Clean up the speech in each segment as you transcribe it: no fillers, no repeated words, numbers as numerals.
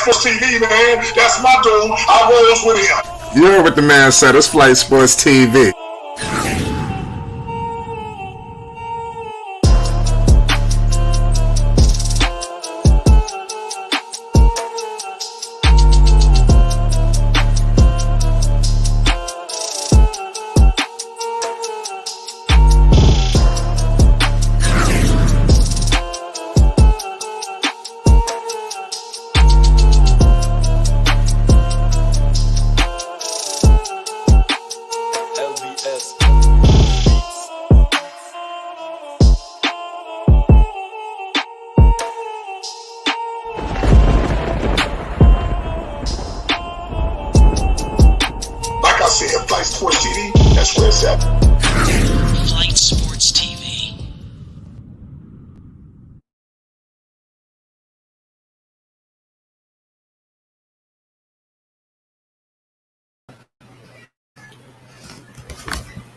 Sports TV, man. That's my dude. I rolls with him. You heard what the man said. It's Flight Sports TV. Flight Sports TV, that's where it's at. Flight Sports TV.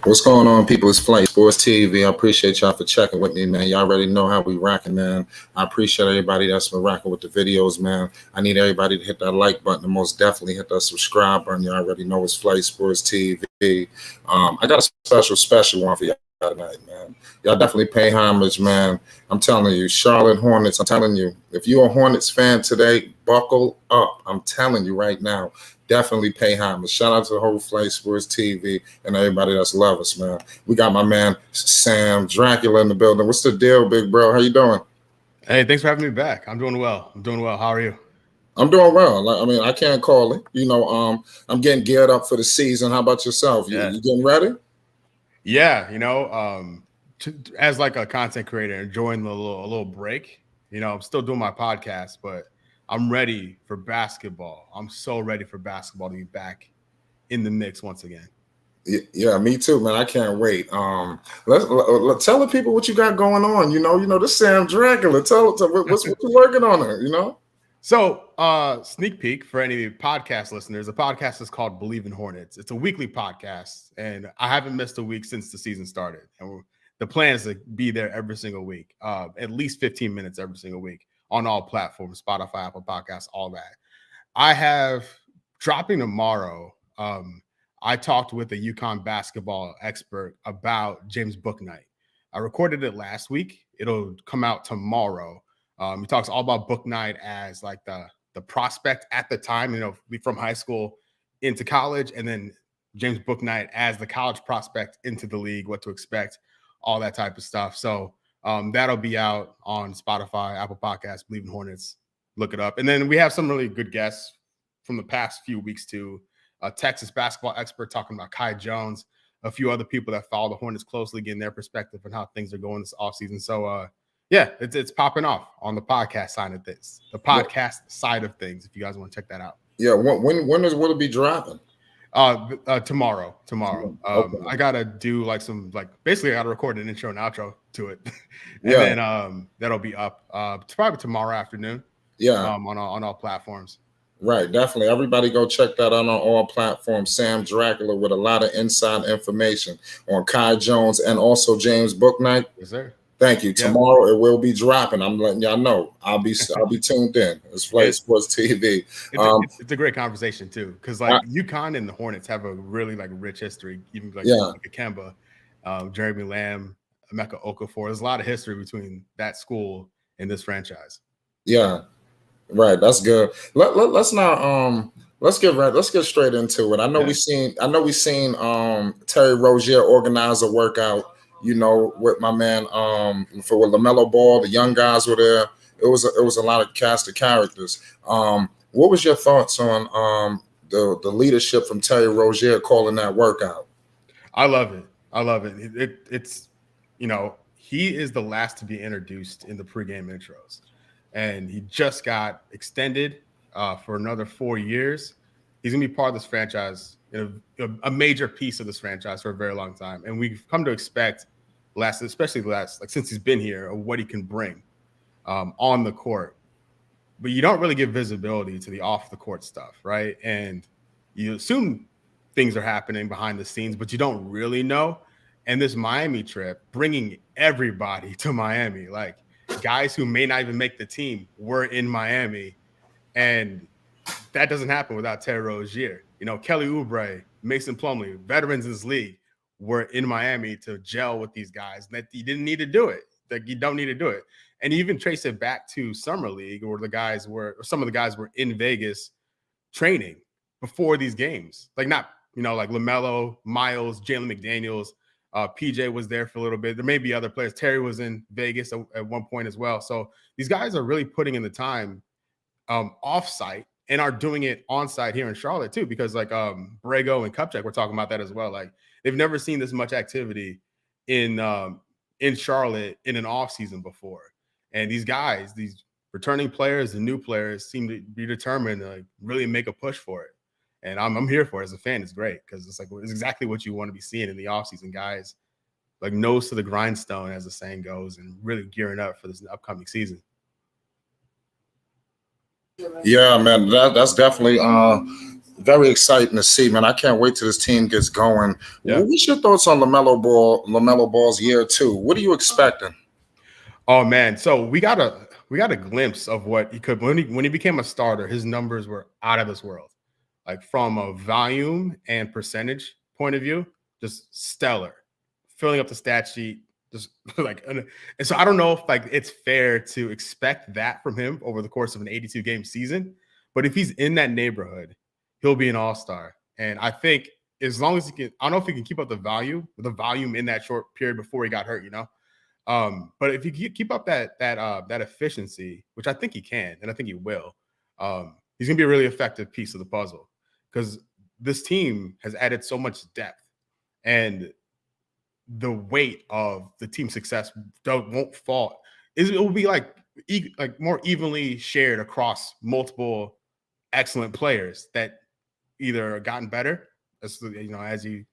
What's going on, people? It's Flight Sports TV. I appreciate y'all for checking with me, man. Y'all already know how we rocking, man. I appreciate everybody that's been rocking with the videos, man. I need everybody to hit that like button and most definitely hit that subscribe button. Y'all already know it's Flight Sports TV. I got a special one for y'all tonight, man. Y'all definitely pay homage, man. I'm telling you, Charlotte Hornets, I'm telling you, if you're a Hornets fan today, buckle up. I'm telling you right now. Definitely pay homage. Shout out to the whole Flight Sports TV and everybody that's love us, man. We got my man Sam Dracula in the building. What's the deal, big bro? How you doing? Hey, thanks for having me back. I'm doing well. How are you? I'm doing well. I mean, I can't call it. You know, I'm getting geared up for the season. How about yourself? You getting ready? Yeah, you know, as like a content creator, enjoying a little break. You know, I'm still doing my podcast, but I'm ready for basketball. I'm so ready for basketball to be back in the Knicks once again. Yeah, me too, man. I can't wait. Let's tell the people what you got going on. You know, this Sam Dracula. Tell what's what you working on there. You know. So, sneak peek for any podcast listeners. The podcast is called Believe in Hornets. It's a weekly podcast, and I haven't missed a week since the season started. And the plan is to be there every single week, at least 15 minutes every single week. On all platforms, Spotify, Apple Podcasts, all that. I have dropping tomorrow. I talked with a UConn basketball expert about James Bouknight. I recorded it last week. It'll come out tomorrow. He talks all about Bouknight as like the prospect at the time, you know, from high school into college, and then James Bouknight as the college prospect into the league, what to expect, all that type of stuff. So that'll be out on Spotify, Apple Podcasts, Believe in Hornets. Look it up. And then we have some really good guests from the past few weeks too. A Texas basketball expert talking about Kai Jones, a few other people that follow the Hornets closely, getting their perspective on how things are going this offseason. So, yeah, it's popping off on the podcast side of things. The podcast side of things, if you guys want to check that out. Yeah, when will it be dropping? Tomorrow. Okay. I gotta do basically I gotta record an intro and outro to it. And then that'll be up probably tomorrow afternoon. Yeah. On all platforms. Right, definitely. Everybody go check that out on all platforms. Sam Dracula with a lot of inside information on Kai Jones and also James Bouknight. Yes, sir. Thank you. Yeah. Tomorrow it will be dropping. I'm letting y'all know. I'll be tuned in. It's Flight Sports TV. It's a great conversation too, because UConn and the Hornets have a really rich history. Even Kemba, Jeremy Lamb, Emeka Okafor. There's a lot of history between that school and this franchise. Yeah, right. That's good. Let's get straight into it. I know we seen Terry Rozier organize a workout. You know, with my man, with Lamelo Ball, the young guys were there. It was a lot of cast of characters. What was your thoughts on the leadership from Terry Rozier calling that workout? I love it. It's he is the last to be introduced in the pregame intros, and he just got extended for another 4 years. He's gonna be part of this franchise. A major piece of this franchise for a very long time, and we've come to expect since he's been here, of what he can bring on the court. But you don't really give visibility to the off the court stuff, right? And you assume things are happening behind the scenes, but you don't really know. And this Miami trip, bringing everybody to Miami, like guys who may not even make the team, were in Miami, and that doesn't happen without Terry Rozier. Kelly Oubre, Mason Plumlee, veterans in this league were in Miami to gel with these guys. That you didn't need to do it. Like you don't need to do it. And you even trace it back to Summer League, where some of the guys were in Vegas training before these games. Like not, like LaMelo, Miles, Jalen McDaniels, PJ was there for a little bit. There may be other players. Terry was in Vegas at one point as well. So these guys are really putting in the time off-site and are doing it on-site here in Charlotte too, because like Borrego and Kupchak were talking about that as well. Like they've never seen this much activity in Charlotte in an off-season before. And these guys, these returning players and new players seem to be determined to like, really make a push for it. And I'm here for it as a fan. It's great because it's like it's exactly what you want to be seeing in the offseason. Guys like nose to the grindstone, as the saying goes, and really gearing up for this upcoming season. Yeah, man, that's definitely very exciting to see, man. I can't wait till this team gets going. Yeah. What's your thoughts on Lamelo Ball's year 2? What are you expecting? Oh man, so we got a glimpse of what he could when he became a starter. His numbers were out of this world, like from a volume and percentage point of view, just stellar, filling up the stat sheet. Just like, and so I don't know if like it's fair to expect that from him over the course of an 82 game season, but if he's in that neighborhood, he'll be an all-star. And I think as long as he can, I don't know if he can keep up the volume in that short period before he got hurt, but if he keep up that efficiency, which I think he can, and I think he will, he's gonna be a really effective piece of the puzzle because this team has added so much depth, and the weight of the team's success won't fall. It will be like more evenly shared across multiple excellent players that either gotten better as you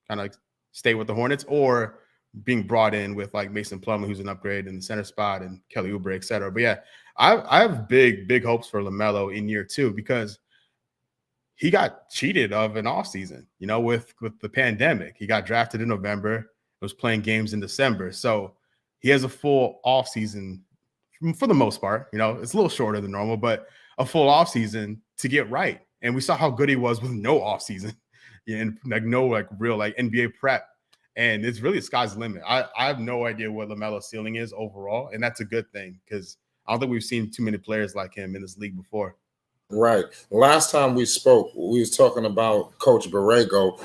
kind of like stay with the Hornets, or being brought in with like Mason Plumlee, who's an upgrade in the center spot, and Kelly Oubre, et cetera. But yeah, I have big hopes for LaMelo in year 2 because he got cheated of an offseason, with the pandemic. He got drafted in November, was playing games in December. So he has a full offseason for the most part. It's a little shorter than normal, but a full offseason to get right. And we saw how good he was with no offseason and like no like real like NBA prep. And it's really the sky's the limit. I have no idea what LaMelo's ceiling is overall. And that's a good thing because I don't think we've seen too many players like him in this league before. Right. Last time we spoke, we was talking about Coach Borrego.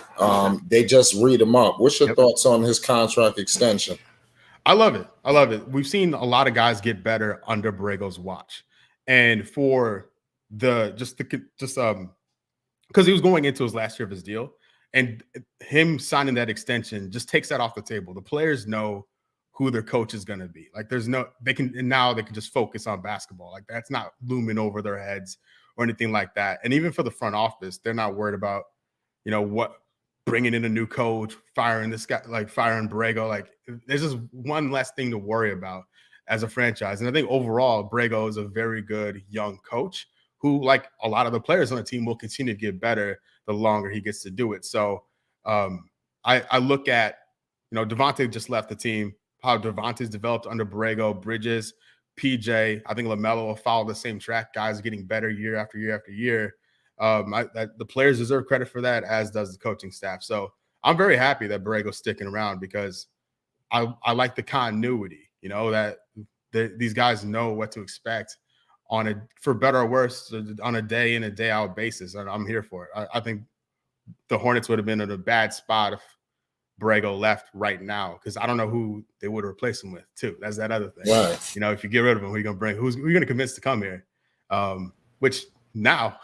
They just read him up. What's your thoughts on his contract extension? I love it. We've seen a lot of guys get better under Borrego's watch. And for because he was going into his last year of his deal, and him signing that extension just takes that off the table. The players know who their coach is going to be. Like they can just focus on basketball. Like that's not looming over their heads or anything like that. And even for the front office, they're not worried about, what bringing in a new coach, firing this guy, like firing Borrego. Like there's just one less thing to worry about as a franchise. And I think overall, Borrego is a very good young coach who, like a lot of the players on the team, will continue to get better the longer he gets to do it. So I look at, Devonte just left the team, how Devonte's developed under Borrego, Bridges, PJ. I think LaMelo will follow the same track. Guys are getting better year after year after year. The players deserve credit for that, as does the coaching staff. So I'm very happy that Borrego's sticking around because I like the continuity, that these guys know what to expect for better or worse, on a day in and day out basis. And I'm here for it. I think the Hornets would have been in a bad spot if Borrego left right now, because I don't know who they would replace him with too. That's that other thing. Right. If you get rid of him, who are you gonna bring? Who are you gonna convince to come here? Which now,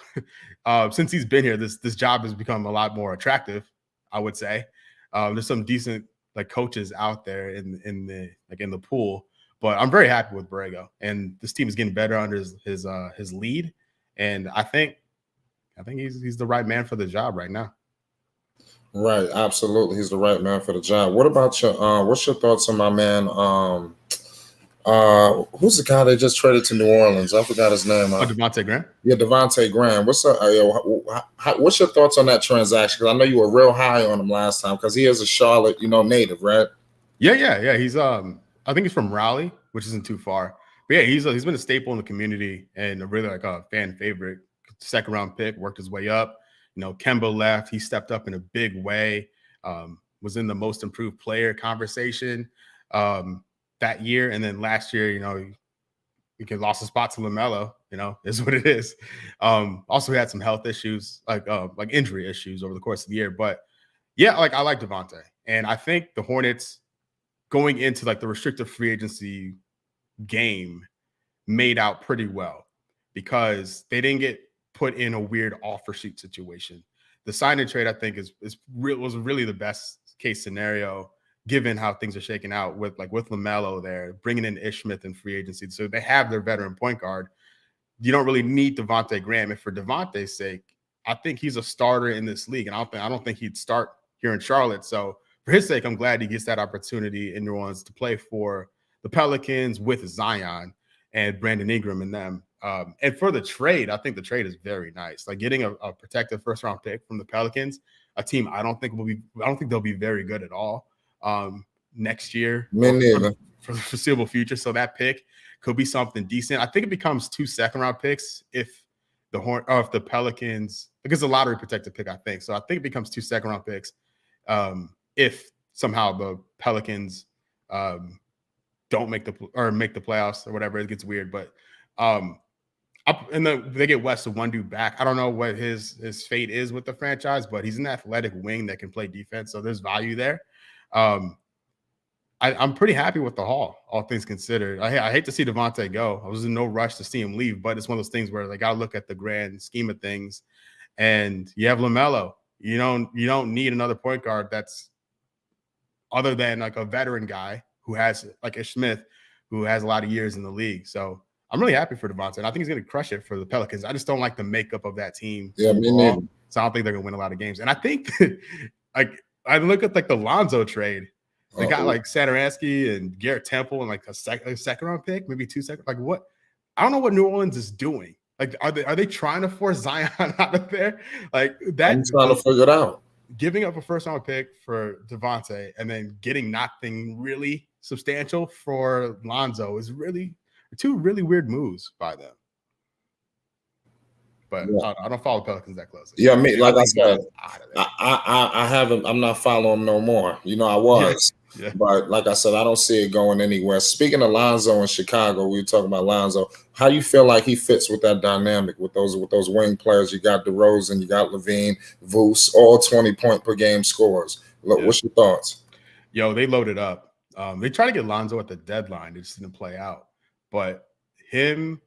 since he's been here, this job has become a lot more attractive, I would say. There's some decent like coaches out there in the pool, but I'm very happy with Borrego, and this team is getting better under his lead, and I think he's the right man for the job right now. Right, absolutely. He's the right man for the job. What about your what's your thoughts on my man? Who's the guy they just traded to New Orleans? I forgot his name. Devonte Graham? Yeah, Devonte Graham. What's up? What's your thoughts on that transaction? Because I know you were real high on him last time because he is a Charlotte, native, right? Yeah. He's I think he's from Raleigh, which isn't too far. But yeah, he's been a staple in the community and really like a fan favorite second round pick, worked his way up. Kemba left. He stepped up in a big way. Was in the most improved player conversation that year. And then last year, he lost a spot to Lamelo, is what it is. Also, he had some health issues, like injury issues over the course of the year. But yeah, I like Devonte. And I think the Hornets going into the restricted free agency game made out pretty well because they didn't get put in a weird offer sheet situation. The sign and trade, I think, was really the best case scenario given how things are shaking out with Lamelo there, bringing in Ish Smith in free agency. So they have their veteran point guard. You don't really need Devonte Graham. And for Devonte's sake, I think he's a starter in this league. And I don't think he'd start here in Charlotte. So for his sake, I'm glad he gets that opportunity in New Orleans to play for the Pelicans with Zion and Brandon Ingram and them. And for the trade, I think the trade is very nice. Getting a protected first round pick from the Pelicans, a team I don't think they'll be very good at all next year for the foreseeable future. So that pick could be something decent. I think it becomes 2 second-round picks if the Pelicans, because it's a lottery protected pick, I think. So I think it becomes 2 second-round picks if somehow the Pelicans don't make the playoffs or whatever. It gets weird, but they get West of one dude back. I don't know what his fate is with the franchise, but he's an athletic wing that can play defense, so there's value there. I'm pretty happy with the haul, all things considered. I hate to see Devonte go. I was in no rush to see him leave, but it's one of those things where they got to look at the grand scheme of things. And you have LaMelo. You don't need another point guard that's other than a veteran guy who has Ish Smith, who has a lot of years in the league. So I'm really happy for Devonte, and I think he's going to crush it for the Pelicans. I just don't like the makeup of that team. Yeah, me neither. So I don't think they're going to win a lot of games. And I think I look at the Lonzo trade. They got Satoransky and Garrett Temple and a second round pick, maybe 2 seconds. What? I don't know what New Orleans is doing. Are they trying to force Zion out of there? I'm trying to figure it out. Giving up a first round pick for Devonte and then getting nothing really substantial for Lonzo is really 2 really weird moves by them. But yeah. I don't follow Pelicans that closely. Yeah, like I said, I haven't. I'm not following them no more. I was. Yeah. But like I said, I don't see it going anywhere. Speaking of Lonzo in Chicago, we were talking about Lonzo. How do you feel like he fits with that dynamic with those wing players? You got DeRozan, you got Levine, Vooch, all 20-point per game scorers. Look, what's your thoughts? Yo, they loaded up. They tried to get Lonzo at the deadline. It just didn't play out. But him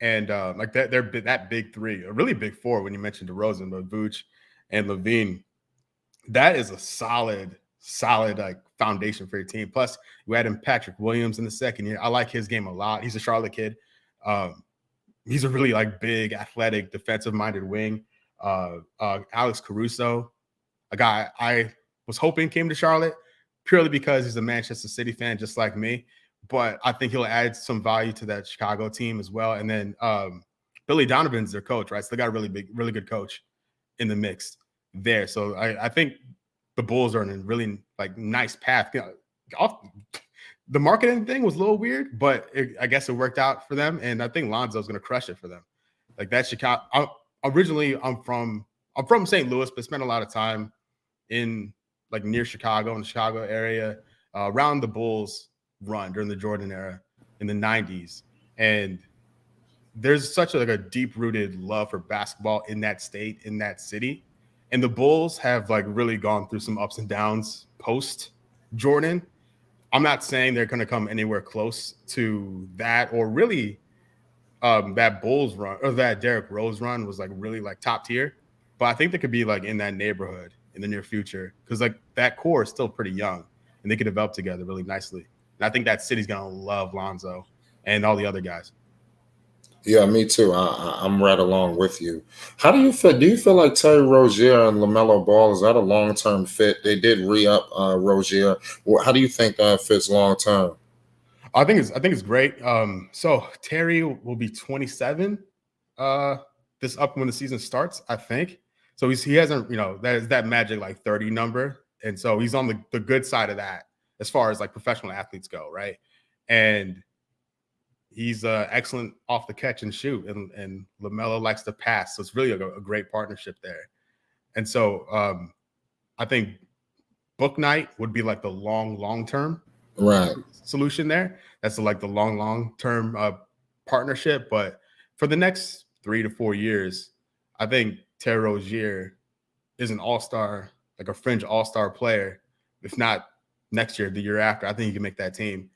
and that big 3, a really big 4 when you mentioned DeRozan, but Vooch and Levine, that is a solid foundation for your team. Plus, you add in Patrick Williams in the second year. I like his game a lot. He's a Charlotte kid. He's a really big, athletic, defensive-minded wing. Alex Caruso, a guy I was hoping came to Charlotte purely because he's a Manchester City fan, just like me. But I think he'll add some value to that Chicago team as well. And then Billy Donovan's their coach, right? So they got a really good coach in the mix there. So I think the Bulls are in a really nice path. The marketing thing was a little weird, but I guess it worked out for them. And I think Lonzo's going to crush it for them. That Chicago. Originally, I'm from St. Louis, but spent a lot of time in near Chicago, in the Chicago area, around the Bulls run during the Jordan era in the 90s. And there's such a deep-rooted love for basketball in that state, in that city. And the Bulls have really gone through some ups and downs post Jordan. I'm not saying they're going to come anywhere close to that, or really that Bulls run or that Derrick Rose run was really top tier. But I think they could be in that neighborhood in the near future because that core is still pretty young and they could develop together really nicely. And I think that city's going to love Lonzo and all the other guys. Yeah, me too. I'm right along with you. How do you feel? Do you feel like Terry Rozier and Lamelo Ball, is that a long-term fit? They did re-up Rozier. How do you think that fits long-term? I think it's great. So Terry will be 27 this up when the season starts, I think. So he hasn't, that is that magic 30 number. And so he's on the good side of that as far as professional athletes go, right? And he's excellent off the catch and shoot, and Lamelo likes to pass. So it's really a great partnership there. And so I think Book Night would be like the long term solution there. That's like the long term partnership. But for the next 3 to 4 years, I think Terry Rozier is an all-star, like a fringe all-star player. If not next year, the year after, I think he can make that team.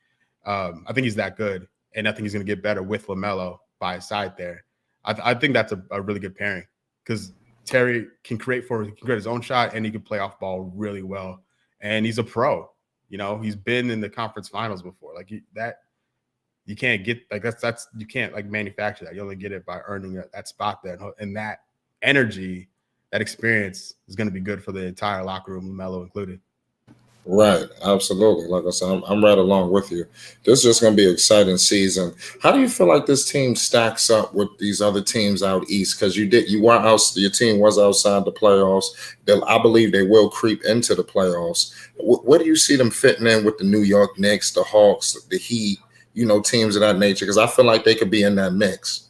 I think he's that good, and I think he's going to get better with LaMelo by his side there. I think that's a really good pairing because Terry can create his own shot, and he can play off ball really well. And he's a pro. You know, he's been in the conference finals before. Like you can't get like that's you can't like manufacture that. You only get it by earning that spot there, and that energy, that experience is going to be good for the entire locker room, LaMelo included. Right, absolutely. Like I said, I'm right along with you. This is just going to be an exciting season. How do you feel like this team stacks up with these other teams out east? Because your team was outside the playoffs. I believe they will creep into the playoffs. Where do you see them fitting in with the New York Knicks, the Hawks, the Heat? You know, teams of that nature. Because I feel like they could be in that mix.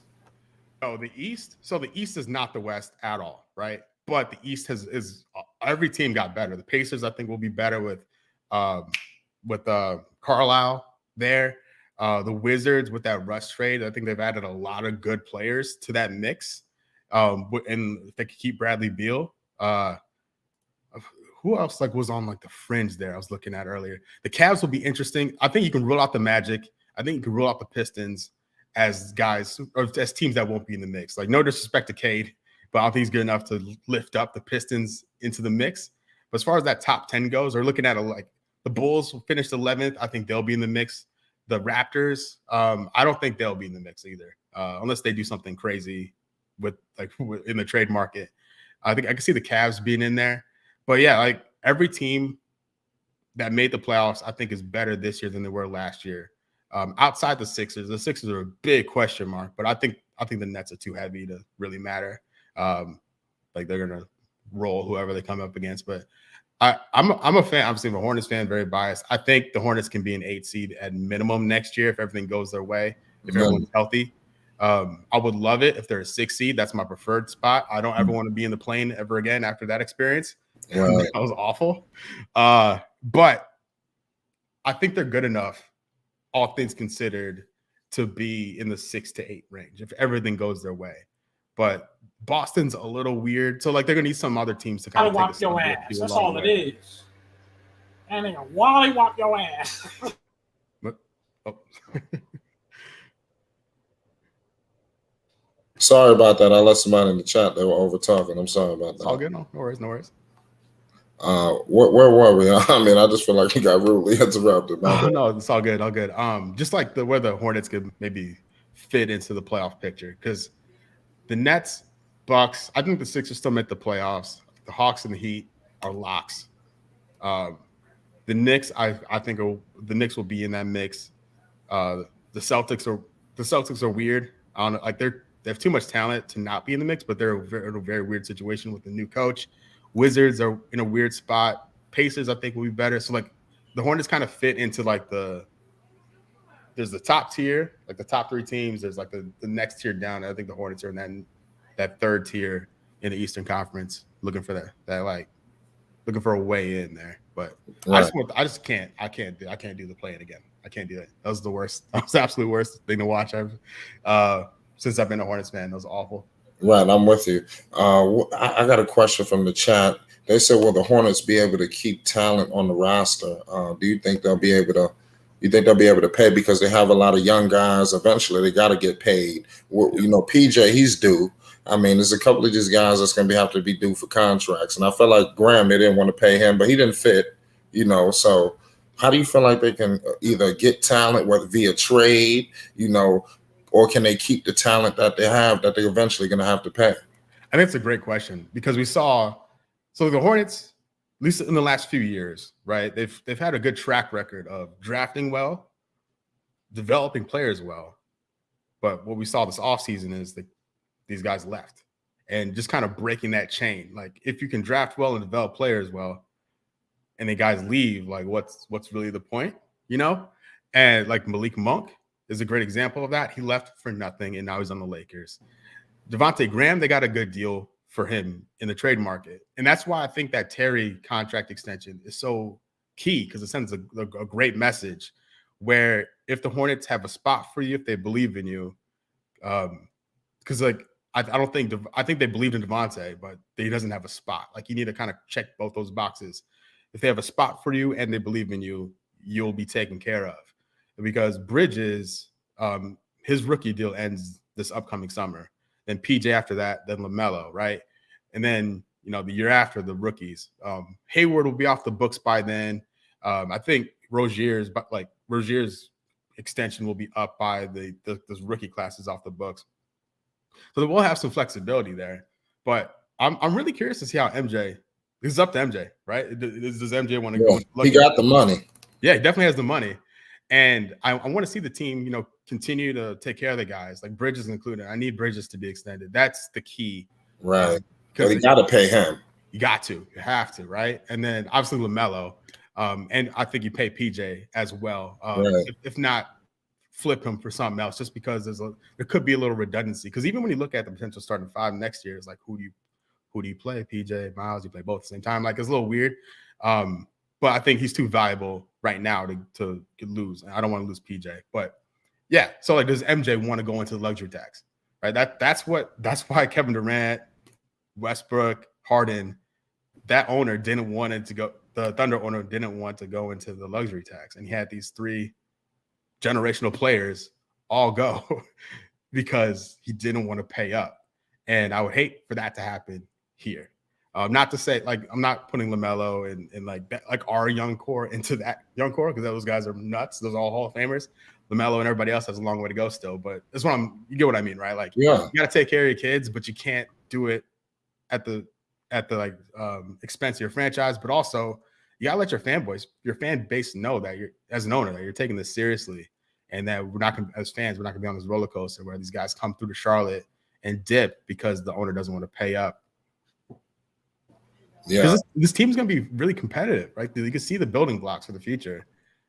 Oh, the East. So the East is not the West at all, right? But the East is every team got better. The Pacers, I think, will be better with Carlisle there. The Wizards with that Russ trade, I think they've added a lot of good players to that mix. And if they could keep Bradley Beal, who else was on the fringe there? I was looking at earlier. The Cavs will be interesting. I think you can rule out the Magic. I think you can rule out the Pistons as guys or as teams that won't be in the mix. Like no disrespect to Cade, but I don't think he's good enough to lift up the Pistons into the mix. But as far as that top 10 goes, we're looking at the Bulls finished 11th. I think they'll be in the mix. The Raptors, I don't think they'll be in the mix either, unless they do something crazy with in the trade market. I think I can see the Cavs being in there. But yeah, every team that made the playoffs, I think is better this year than they were last year. Outside the Sixers are a big question mark, but I think the Nets are too heavy to really matter. They're gonna roll whoever they come up against. But I'm a fan. Obviously, I'm a Hornets fan, very biased. I think the Hornets can be an 8 seed at minimum next year if everything goes their way, if everyone's healthy. I would love it if they're a 6 seed. That's my preferred spot. I don't ever want to be in the plane ever again after that experience. Right. That was awful. But I think they're good enough, all things considered, to be in the 6 to 8 range if everything goes their way. But Boston's a little weird. So, they're going to need some other teams to kind of wop your ass. That's all it is. And they're going to wally wop your ass. Sorry about that. I let somebody in the chat. They were over talking. I'm sorry about that. It's all good. No worries. Where were we? I mean, I just feel like he got rudely interrupted. No, it's all good. Just where the Hornets could maybe fit into the playoff picture, because the Nets, Bucks, I think the Sixers still make the playoffs. The Hawks and the Heat are locks. The Knicks, I think the Knicks will be in that mix. The Celtics are weird. I don't know, they have too much talent to not be in the mix, but they're in a very weird situation with the new coach. Wizards are in a weird spot. Pacers, I think, will be better. So, the Hornets kind of fit into, there's the top tier, the top 3 teams. There's, the next tier down. I think the Hornets are in that third tier in the Eastern Conference, looking for looking for a way in there. But right. I can't do the play-in again. I can't do it. That was the worst. That was the absolute worst thing to watch since I've been a Hornets fan. That was awful. Right, I'm with you. I got a question from the chat. They said, will the Hornets be able to keep talent on the roster? Do you think they'll be able to? You think they'll be able to pay, because they have a lot of young guys? Eventually, they got to get paid. PJ, he's due. I mean, there's a couple of these guys that's going to have to be due for contracts, and I feel like Graham, they didn't want to pay him, but he didn't fit. So how do you feel like they can either get talent, whether via trade, or can they keep the talent that they have that they're eventually going to have to pay? I think it's a great question, because we saw the Hornets, at least in the last few years, right? They've had a good track record of drafting well, developing players well. But what we saw this offseason is that these guys left, and just kind of breaking that chain. If you can draft well and develop players well, and the guys leave, what's really the point, And Malik Monk, is a great example of that. He left for nothing, and now he's on the Lakers. Devonte Graham, they got a good deal for him in the trade market. And that's why I think that Terry contract extension is so key, because it sends a great message where if the Hornets have a spot for you, if they believe in you, because like I think they believed in Devonte, but he doesn't have a spot. Like you need to kind of check both those boxes. If they have a spot for you and they believe in you, you'll be taken care of. Because Bridges, his rookie deal ends this upcoming summer. Then PJ after that, then Lamelo, right? And then, the year after, the rookies. Hayward will be off the books by then. I think Rozier's extension will be up by this rookie classes off the books. So we'll have some flexibility there. But I'm really curious to see how MJ. This is up to MJ, right? Does MJ want to go? He got the money. Yeah, he definitely has the money. And I want to see the team, continue to take care of the guys, like Bridges included. I need Bridges to be extended. That's the key. Right. Because you got to pay him. You got to. You have to, right? And then obviously LaMelo. And I think you pay PJ as well. Right. If not, flip him for something else, just because there could be a little redundancy. Because even when you look at the potential starting five next year, it's like, who do you play? PJ, Miles, you play both at the same time. Like, it's a little weird. But I think he's too valuable right now to lose. I don't want to lose PJ. But yeah, so like, does MJ want to go into the luxury tax? Right. That's why Kevin Durant, Westbrook, Harden, that owner didn't want it to go. The Thunder owner didn't want to go into the luxury tax, and he had these 3 generational players all go because he didn't want to pay up. And I would hate for that to happen here. Not to say, like, I'm not putting LaMelo and like that, like our young core into that young core, because those guys are nuts. Those are all Hall of Famers. LaMelo and everybody else has a long way to go still, but that's what you get what I mean, right? Like, you got to take care of your kids, but you can't do it at the expense of your franchise. But also, you gotta let your fan base know that you're, as an owner, that you're taking this seriously, and that we're not gonna, as fans, we're not gonna be on this roller coaster where these guys come through to Charlotte and dip because the owner doesn't want to pay up. Yeah, this team's going to be really competitive, right? You can see the building blocks for the future,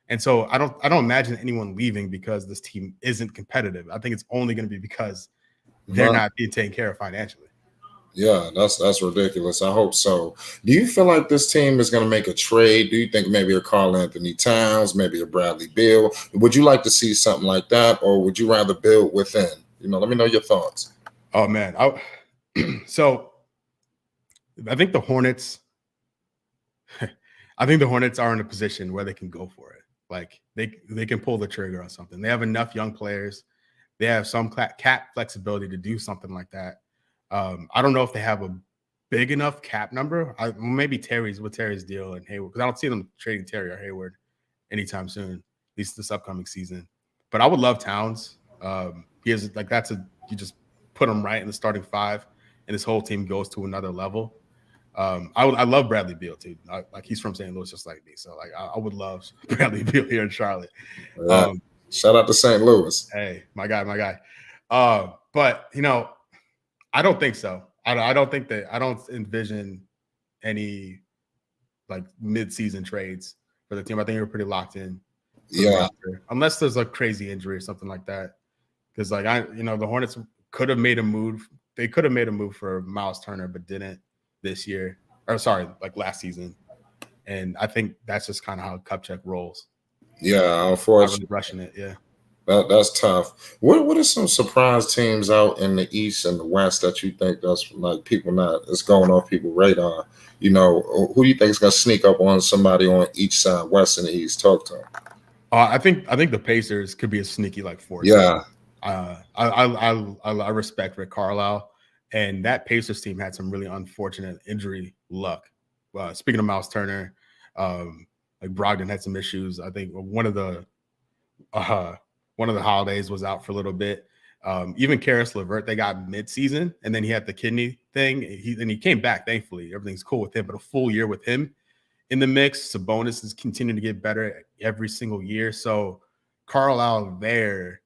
and so I don't imagine anyone leaving because this team isn't competitive. I think it's only going to be because they're not being taken care of financially. Yeah, that's ridiculous. I hope so. Do you feel like this team is going to make a trade? Do you think maybe a Karl Anthony Towns, maybe a Bradley Beal? Would you like to see something like that, or would you rather build within? Let me know your thoughts. Oh man, so. I think the Hornets are in a position where they can go for it. Like they can pull the trigger on something. They have enough young players. They have some cap flexibility to do something like that. I don't know if they have a big enough cap number. Maybe Terry's deal and Hayward, because I don't see them trading Terry or Hayward anytime soon, at least this upcoming season. But I would love Towns. He is like you just put him right in the starting 5, and this whole team goes to another level. I love Bradley Beal too. Like, he's from St. Louis, just like me. So like, I would love Bradley Beal here in Charlotte. Shout out to St. Louis. Hey, my guy. But I don't think so. I don't envision any like mid-season trades for the team. I think we're pretty locked in. Yeah. Unless there's a crazy injury or something like that. Because like the Hornets could have made a move. They could have made a move for Miles Turner, but didn't this year. Or sorry, like last season. And I think that's just kind of how Kupchak rolls. Yeah, unfortunately. Rushing it, yeah. That's tough. What are some surprise teams out in the East and the West that you think that's like it's going off people's radar? Who do you think is going to sneak up on somebody on each side, West and the East? Talk to them. I think the Pacers could be a sneaky like force. Yeah. I respect Rick Carlisle, and that Pacers team had some really unfortunate injury luck. Speaking of Miles Turner, like Brogdon had some issues. I think one of the Holidays was out for a little bit. Even Karis LeVert, they got mid-season, and then he had the kidney thing. He came back, thankfully. Everything's cool with him, but a full year with him in the mix. Sabonis is continuing to get better every single year. So Carlisle there,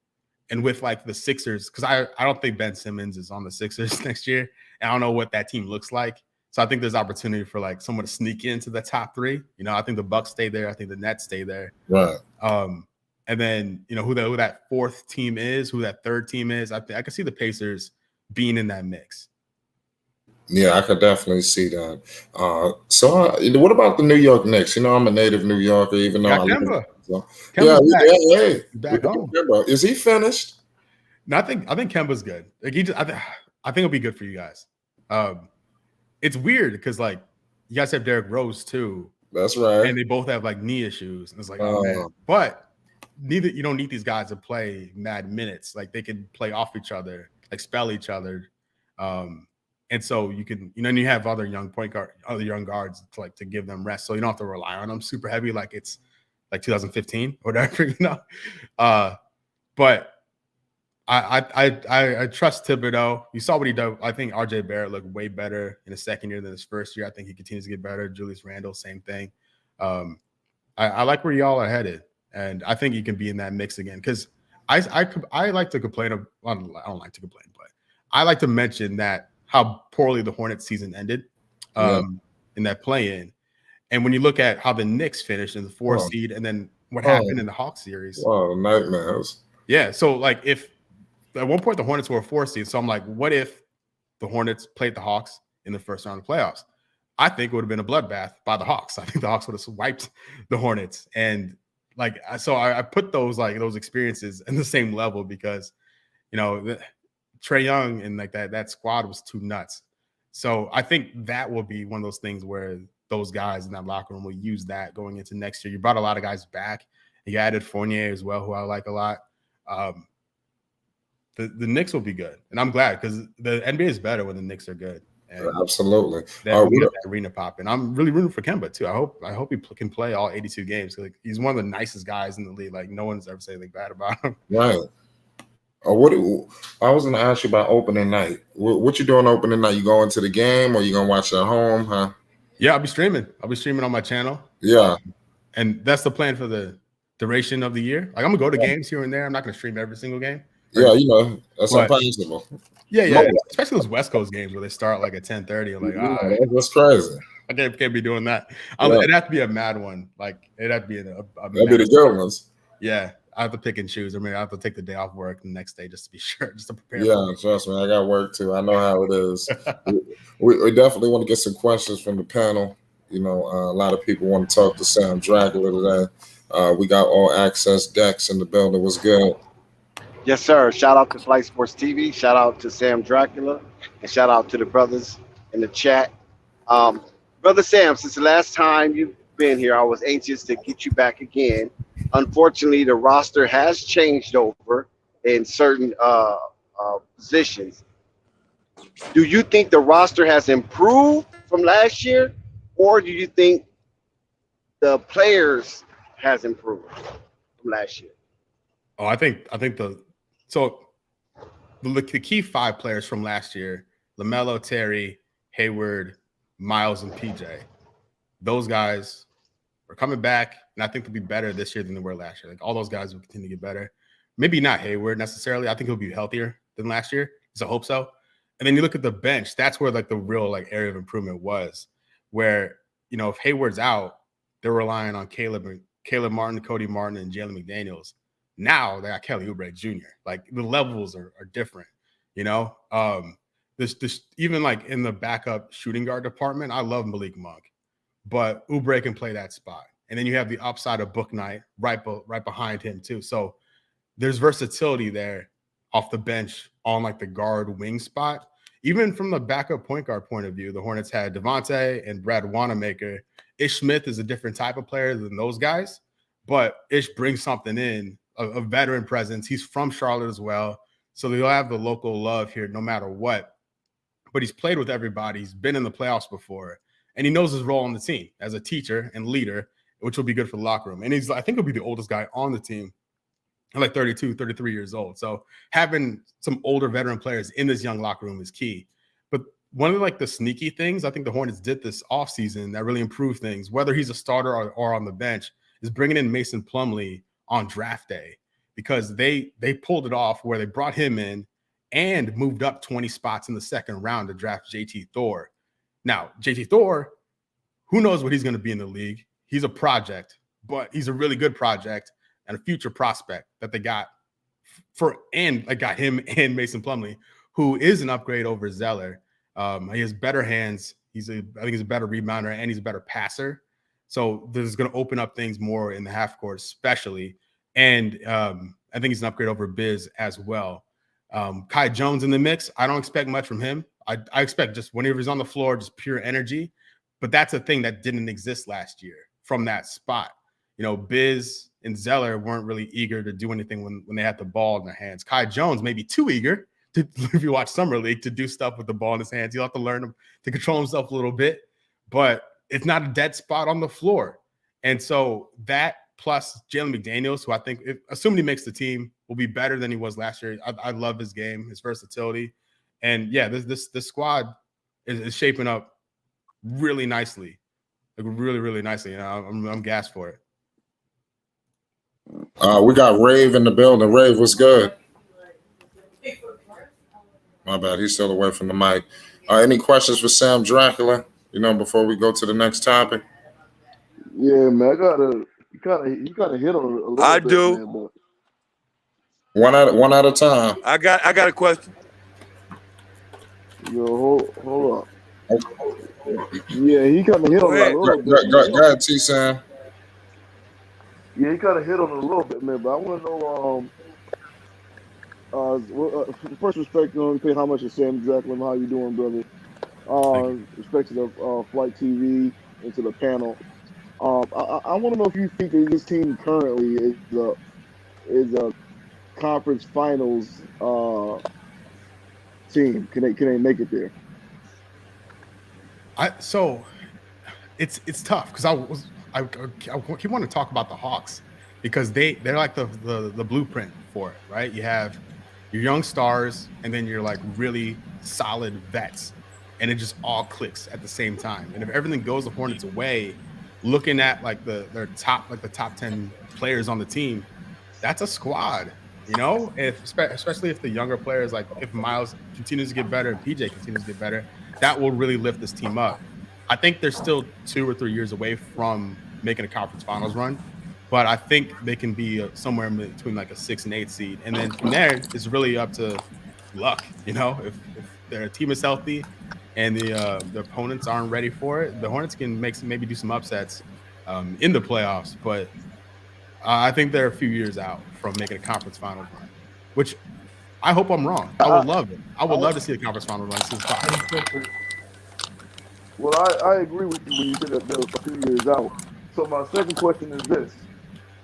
and with like the Sixers, because I don't think Ben Simmons is on the Sixers next year. And I don't know what that team looks like. So I think there's opportunity for like someone to sneak into the top 3. I think the Bucks stay there. I think the Nets stay there. Right. And then, who that fourth team is, who that third team is. I can see the Pacers being in that mix. Yeah, I could definitely see that. What about the New York Knicks? I'm a native New Yorker, even though I live. Kemba. Hey, back home. Kemba. Is he finished? No, I think Kemba's good. Like I think it'll be good for you guys. It's weird because like you guys have Derrick Rose too. That's right. And they both have like knee issues. And it's like, oh man. But you don't need these guys to play mad minutes. Like they can play off each other, like spell each other. And so you can, you have other young guards to give them rest. So you don't have to rely on them super heavy like it's like 2015 or whatever, But I trust Thibodeau. You saw what he did. I think RJ Barrett looked way better in his second year than his first year. I think he continues to get better. Julius Randle, same thing. I like where y'all are headed, and I think you can be in that mix again. Because I like to complain. I don't like to complain, but I like to mention that how poorly the Hornets season ended in that play-in. And when you look at how the Knicks finished in the 4th seed, and then what happened in the Hawks series, nightmares. Yeah, so like if at one point the Hornets were a 4th seed, so I'm like, what if the Hornets played the Hawks in the first round of the playoffs? I think it would have been a bloodbath by the Hawks. I think the Hawks would have wiped the Hornets, and like so I put those experiences in the same level because Trae Young and like that squad was too nuts. So I think that will be one of those things where those guys in that locker room will use that going into next year. You brought a lot of guys back. You added Fournier as well, who I like a lot. The Knicks will be good, and I'm glad because the NBA is better when the Knicks are good. And absolutely, that arena pop, and I'm really rooting for Kemba too. I hope he can play all 82 games. Like he's one of the nicest guys in the league. Like no one's ever said anything bad about him. Right. I was going to ask you about opening night. What you doing opening night? You going to the game or you going to watch it at home, huh? Yeah, I'll be streaming. On my channel. Yeah. And that's the plan for the duration of the year. Like I'm going to go to games here and there. I'm not going to stream every single game. Yeah, that's impossible. Yeah. Especially those West Coast games where they start like at 10:30. I'm like, that's crazy. I can't be doing that. It'd have to be a mad one. Like it'd have to be that'd be the good ones. Yeah. I have to pick and choose. I mean, I have to take the day off work the next day just to be sure, just to prepare. Yeah, trust me. I got work too. I know how it is. we definitely want to get some questions from the panel. A lot of people want to talk to Sam Dracula today. We got All Access Dex in the building. What's good? Yes, sir. Shout out to Flight Sports TV. Shout out to Sam Dracula. And shout out to the brothers in the chat. Brother Sam, since the last time you've been here, I was anxious to get you back again. Unfortunately, the roster has changed over in certain positions. Do you think the roster has improved from last year, or do you think the players has improved from last year? Oh, I think the key 5 players from last year: Lamelo, Terry, Hayward, Miles, and PJ. Those guys are coming back, and I think they'll be better this year than they were last year. Like all those guys will continue to get better. Maybe not Hayward necessarily. I think he'll be healthier than last year. So I hope so. And then you look at the bench. That's where like the real area of improvement was. Where if Hayward's out, they're relying on Caleb Martin, Cody Martin, and Jalen McDaniels. Now they got Kelly Oubre Jr. Like the levels are different. This even like in the backup shooting guard department, I love Malik Monk. But Oubre can play that spot. And then you have the upside of Book Knight right behind him too. So there's versatility there off the bench on like the guard wing spot. Even from the backup point guard point of view, the Hornets had Devonte and Brad Wanamaker. Ish Smith is a different type of player than those guys, but Ish brings something in, a veteran presence. He's from Charlotte as well. So they'll have the local love here no matter what. But he's played with everybody. He's been in the playoffs before. And he knows his role on the team as a teacher and leader, which will be good for the locker room. And I think he'll be the oldest guy on the team, like 32, 33 years old. So having some older veteran players in this young locker room is key. But one of the sneaky things I think the Hornets did this offseason that really improved things, whether he's a starter or on the bench, is bringing in Mason Plumlee on draft day, because they pulled it off where they brought him in and moved up 20 spots in the second round to draft JT Thor. Now, JT Thor, who knows what he's going to be in the league? He's a project, but he's a really good project. and a future prospect that they got got him and Mason Plumlee, who is an upgrade over Zeller. He has better hands. I think he's a better rebounder and he's a better passer. So this is going to open up things more in the half court, especially. And I think he's an upgrade over Biz as well. Kai Jones in the mix. I don't expect much from him. I expect just whenever he's on the floor, just pure energy. But that's a thing that didn't exist last year from that spot. Biz and Zeller weren't really eager to do anything when they had the ball in their hands. Kai Jones may be too eager to, if you watch Summer League, to do stuff with the ball in his hands. He'll have to learn to control himself a little bit, but it's not a dead spot on the floor. And so that plus Jalen McDaniels, who I think, assuming he makes the team, will be better than he was last year. I love his game, his versatility. And yeah, this squad is shaping up really nicely. Like really, really nicely. I'm gassed for it. We got Rave in the building. Rave, what's good? My bad, he's still away from the mic. Any questions for Sam Dracula? Before we go to the next topic. Yeah, man, you kind of hit on it a little I bit. do. Man, but one at a time. I got a question. Hold on. Yeah, he kind of hit on it a little bit. Go ahead, T. Sam. Yeah, he kind of hit on it a little bit, man. But I want to know, first respect, how much is Sam Dracula and how you doing, brother? Respect to the Flight TV and to the panel. I want to know if you think that this team currently is a conference finals team. Can they make it there? So it's tough because I keep wanting to talk about the Hawks because they're like the blueprint for it, right? You have your young stars and then you're like really solid vets, and it just all clicks at the same time. And if everything goes the Hornets' way, looking at like the top 10 players on the team, that's a squad, especially if the younger players, like if Miles continues to get better and PJ continues to get better, that will really lift this team up. I think they're still 2 or 3 years away from making a conference finals run, but I think they can be somewhere in between like a 6 and 8 seed. And then from there, it's really up to luck. If their team is healthy and the opponents aren't ready for it, the Hornets can maybe do some upsets in the playoffs. But I think they're a few years out from making a conference finals run, which I hope I'm wrong. I would love it. I would love to see a conference final run since five. Well, I agree with you when you said that they're a few years out. So my second question is this.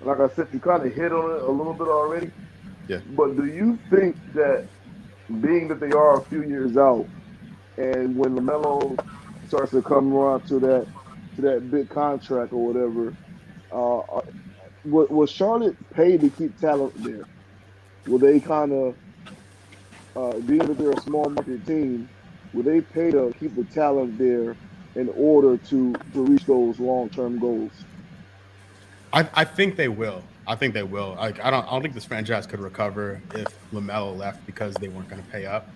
Like I said, you kind of hit on it a little bit already. Yeah. But do you think that being that they are a few years out, and when LaMelo starts to come around to that big contract or whatever, was Charlotte paid to keep talent there? Will they kind of, being that they're a small market team, will they pay to keep the talent there in order to reach those long-term goals? I think they will. I don't think this franchise could recover if LaMelo left because they weren't going to pay up.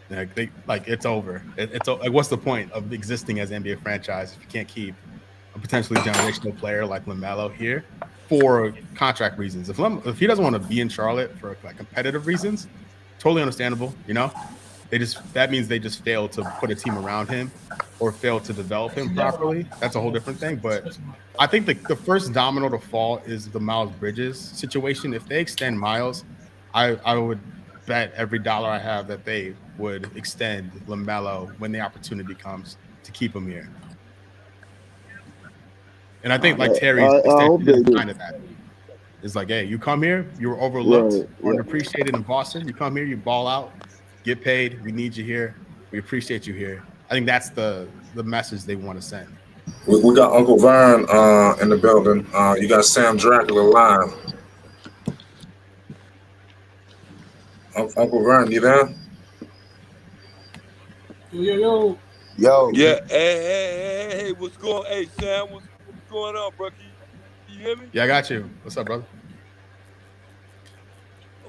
It's over. It's like, what's the point of existing as an NBA franchise if you can't keep a potentially generational player like LaMelo here for contract reasons? If he doesn't want to be in Charlotte for like competitive reasons, totally understandable. That means they just failed to put a team around him or failed to develop him properly. That's a whole different thing. But I think the first domino to fall is the Miles Bridges situation. If they extend Miles, I would bet every dollar I have that they would extend LaMelo when the opportunity comes to keep him here. And I think like Terry's extension is kind of that. It's like, hey, you come here, you were overlooked, underappreciated in Boston. You come here, you ball out, get paid. We need you here. We appreciate you here. I think that's the message they want to send. We got Uncle Vern in the building. You got Sam Dracula live. Uncle Vern, you there? Yo. Yeah. Hey, what's going on? Hey, Sam, what's going on, bro? Can you hear me? Yeah, I got you. What's up, brother?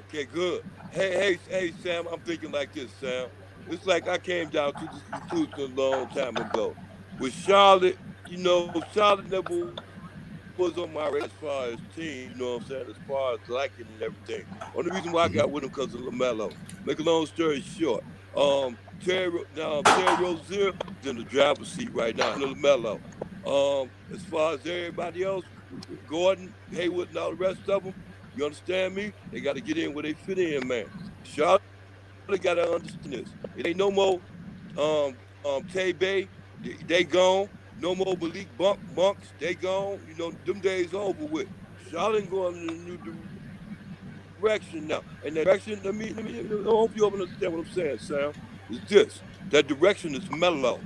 Okay, good. Hey, Sam, I'm thinking like this, Sam. It's like I came down to this conclusion a long time ago. With Charlotte, Charlotte never was on my radar as far as team, you know what I'm saying, as far as liking and everything. Only reason why I got with him because of Lamelo. Make a long story short, Terry Rozier is in the driver's seat right now, and Lamelo. As far as everybody else, Gordon, Hayward, and all the rest of them, you understand me? They got to get in where they fit in, man. Charlotte got to understand this. It ain't no more Tay-Bay, they gone. No more Malik Monks, they gone. You know, them days over with. Charlotte going in a new direction now. And that direction, I hope you understand what I'm saying, Sam. Is this. That direction is mellow.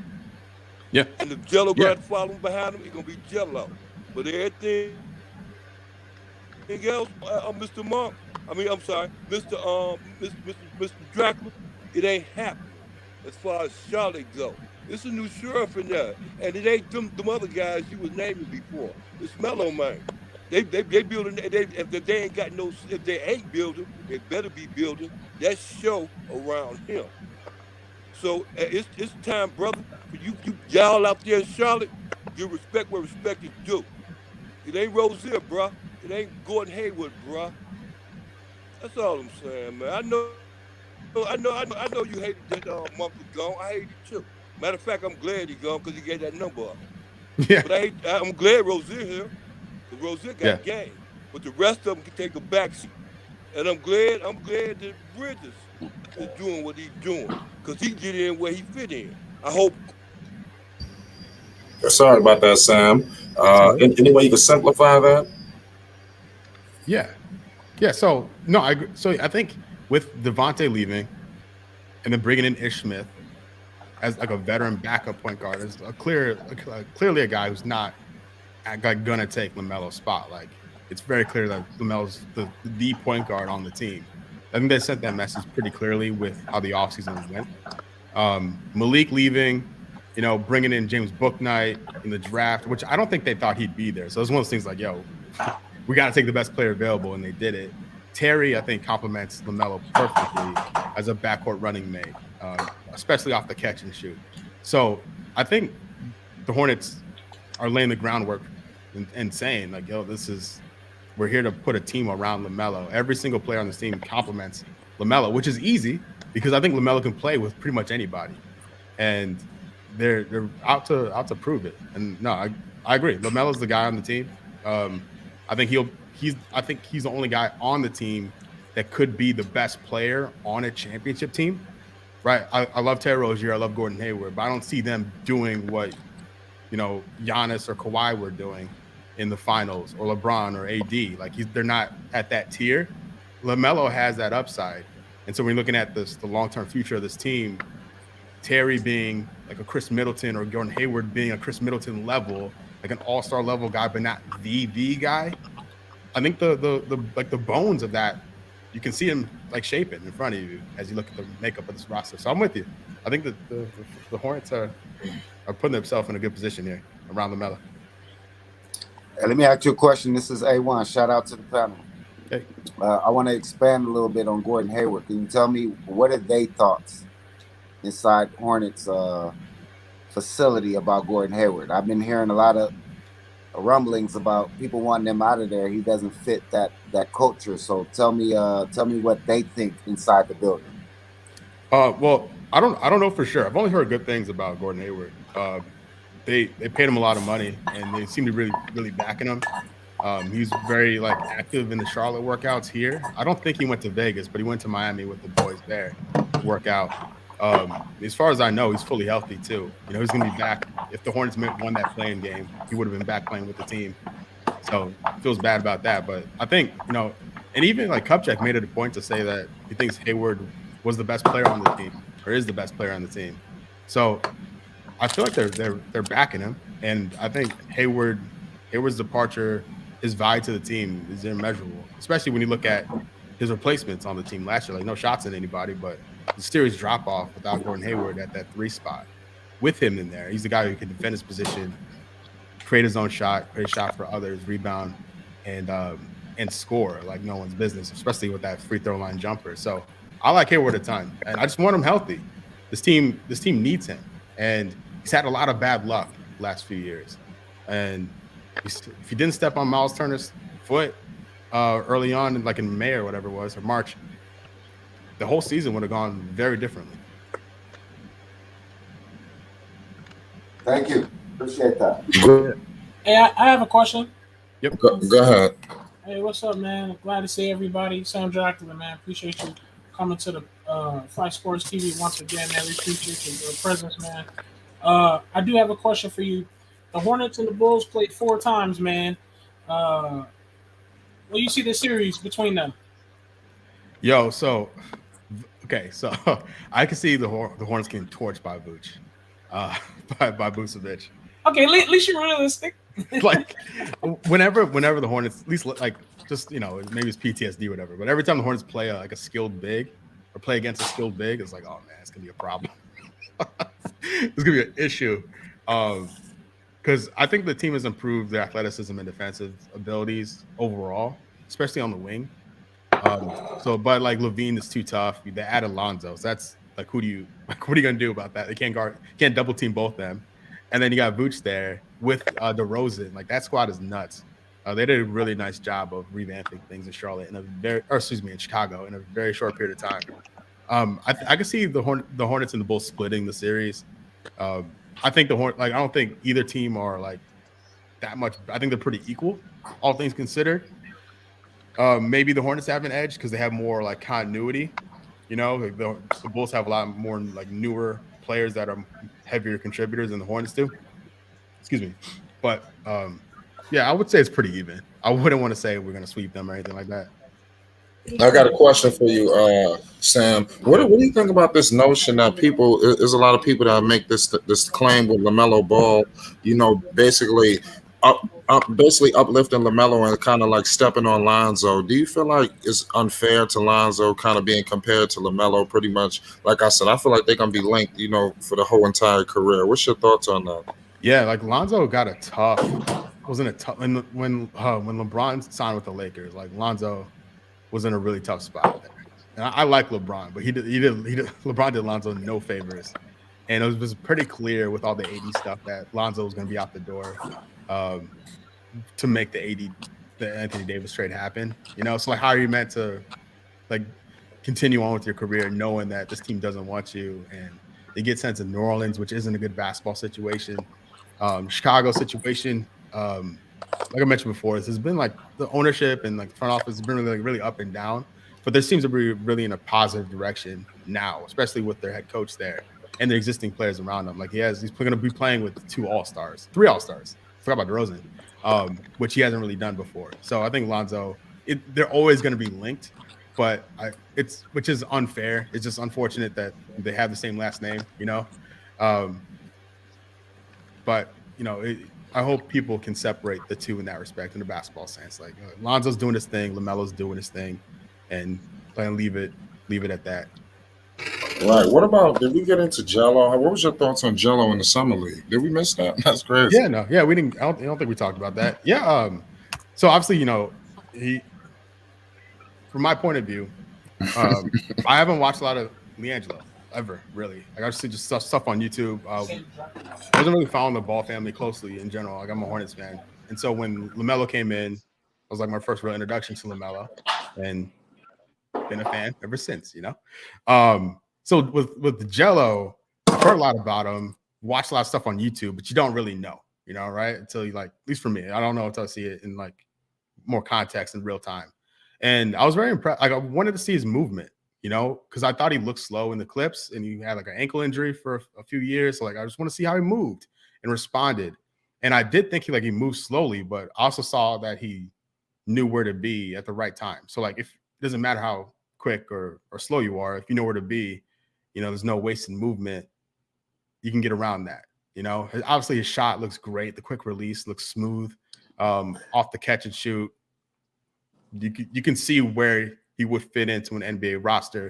Yeah. And if Jello got to follow behind him, it's going to be Jello. But everything else, Mr. Monk, I'm sorry, Mr. Dracula, it ain't happening as far as Charlotte go. It's a new sheriff in there, and it ain't them other guys you was naming before. It's Mellow Man. They building. If they ain't got no, if they ain't building, they better be building that show around him. So it's time, brother, for y'all out there in Charlotte, give respect where respect is due. It ain't Rozier, bruh. It ain't Gordon Hayward, bruh. That's all I'm saying, man. I know you hated that Monk was gone. I hate it too. Matter of fact, I'm glad he gone because he gave that number up. Yeah. But I'm glad Rozier here because Rozier got game. But the rest of them can take a backseat. And I'm glad that Bridges is doing what he's doing because he get in where he fit in. I hope. Sorry about that, Sam. Any way you can simplify that? Yeah. So no, I agree. So I think with Devonte leaving and then bringing in Ish Smith as like a veteran backup point guard is clearly a guy who's not gonna take Lamelo's spot. Like it's very clear that Lamelo's the point guard on the team. I think they sent that message pretty clearly with how the offseason went. Malik leaving, bringing in James Bouknight in the draft, which I don't think they thought he'd be there. So it's one of those things like, yo, we got to take the best player available, and they did it. Terry, I think, complements LaMelo perfectly as a backcourt running mate, especially off the catch and shoot. So I think the Hornets are laying the groundwork and saying, like, yo, we're here to put a team around LaMelo. Every single player on this team complements LaMelo, which is easy because I think LaMelo can play with pretty much anybody. And they're out to prove it. And no, I agree. LaMelo's the guy on the team. I think he's the only guy on the team that could be the best player on a championship team, right? I love Terry Rozier, I love Gordon Hayward, but I don't see them doing what Giannis or Kawhi were doing in the finals, or LeBron or AD. Like they're not at that tier. LaMelo has that upside, and so when you're looking at the long-term future of this team, Terry being like a Chris Middleton or Gordon Hayward being a Chris Middleton level, like an all-star level guy, but not the guy. I think the bones of that, you can see him like shaping in front of you as you look at the makeup of this roster. So I'm with you. I think that the Hornets are putting themselves in a good position here around LaMelo. Hey, let me ask you a question. This is A1. Shout out to the panel. Hey. I want to expand a little bit on Gordon Hayward. Can you tell me what are their thoughts inside Hornets facility about Gordon Hayward? I've been hearing a lot of rumblings about people wanting him out of there. He doesn't fit that culture. So tell me what they think inside the building. Well, I don't know for sure. I've only heard good things about Gordon Hayward. They paid him a lot of money, and they seem to really, really backing him. He's very active in the Charlotte workouts here. I don't think he went to Vegas, but he went to Miami with the boys there to work out. As far as I know, he's fully healthy too. He's going to be back. If the Hornets won that playing game, he would have been back playing with the team. So feels bad about that. But I think, and even Kupchak made it a point to say that he thinks Hayward was the best player on the team, or is the best player on the team. So I feel like they're backing him, and I think Hayward's departure, his value to the team is immeasurable, especially when you look at his replacements on the team last year. No shots at anybody, but the serious drop off without Gordon Hayward at that 3 spot. With him in there, he's the guy who can defend his position, create his own shot, create a shot for others, rebound, and score like no one's business, especially with that free throw line jumper. So I like Hayward a ton, and I just want him healthy. This team needs him, and he's had a lot of bad luck the last few years. And if he didn't step on Miles Turner's foot early on, like in May or whatever it was, or March, the whole season would have gone very differently. Thank you. Appreciate that. Hey, I have a question. Yep. Go ahead. Hey, what's up, man? Glad to see everybody. Sam Dracula, man. Appreciate you coming to the Flight Sports TV once again, man. We appreciate your presence, man. I do have a question for you. The Hornets and the Bulls played 4 times, man. Well, you see the series between them? Yo, so okay, so I can see the Hornets getting torched by Vooch, by Vucevic. Okay, at least you're realistic. Like whenever the Hornets, at least like just maybe it's PTSD or whatever, but every time the Hornets play like a skilled big or play against a skilled big, it's like, oh man, it's gonna be a problem. It's gonna be an issue. Because I think the team has improved their athleticism and defensive abilities overall, especially on the wing. But like Levine is too tough. They added Lonzo. So that's like, what are you gonna do about that? They can't double team both them. And then you got Vooch there with DeRozan. Like that squad is nuts. They did a really nice job of revamping things in Charlotte in Chicago in a very short period of time. I can see the Hornets and the Bulls splitting the series. I think I don't think either team are like that much. I think they're pretty equal, all things considered. Maybe the Hornets have an edge because they have more like continuity. Like the Bulls have a lot more like newer players that are heavier contributors than the Hornets do. Excuse me, but yeah, I would say it's pretty even. I wouldn't want to say we're gonna sweep them or anything like that. I got a question for you, Sam. What do you think about this notion that there's a lot of people that make this claim with Lamelo Ball, basically uplifting Lamelo and kind of like stepping on Lonzo. Do you feel like it's unfair to Lonzo kind of being compared to Lamelo pretty much? Like I said, I feel like they're going to be linked, for the whole entire career. What's your thoughts on that? Yeah, like Lonzo got wasn't a tough, when LeBron signed with the Lakers, like Lonzo was in a really tough spot there. And I like LeBron, but LeBron did Lonzo no favors. And it was pretty clear with all the AD stuff that Lonzo was going to be out the door to make the Anthony Davis trade happen. So like, how are you meant to like continue on with your career knowing that this team doesn't want you and they get sent to New Orleans, which isn't a good basketball situation. Chicago situation, like I mentioned before, this has been like the ownership and like the front office has been really up and down, but there seems to be really in a positive direction now, especially with their head coach there and the existing players around him. Like he's going to be playing with 3 All-Stars. Forgot about DeRozan, which he hasn't really done before. So I think Lonzo, they're always going to be linked, but which is unfair. It's just unfortunate that they have the same last name, But I hope people can separate the two in that respect in the basketball sense. Like Lonzo's doing his thing, LaMelo's doing his thing, and leave it at that. Right. What about, did we get into Jello? What was your thoughts on Jello in the summer league? Did we miss that? That's crazy. Yeah, no. Yeah, we didn't. I don't think we talked about that. Yeah. So obviously, he, from my point of view, I haven't watched a lot of Liangelo ever, really. Like I see just stuff on YouTube. I wasn't really following the Ball family closely in general. Like I'm a Hornets fan, and so when LaMelo came in, it was like my first real introduction to LaMelo, and been a fan ever since. So with Jello, I've heard a lot about him, watched a lot of stuff on YouTube, but you don't really know, right? Until you at least for me, I don't know until I see it in like more context in real time. And I was very impressed. Like I wanted to see his movement, because I thought he looked slow in the clips and he had like an ankle injury for a few years. So like I just want to see how he moved and responded. And I did think he moved slowly, but I also saw that he knew where to be at the right time. So like if it doesn't matter how quick or slow you are, if you know where to be, there's no wasted movement, you can get around that. Obviously his shot looks great. The quick release looks smooth, off the catch and shoot. You can see where he would fit into an NBA roster.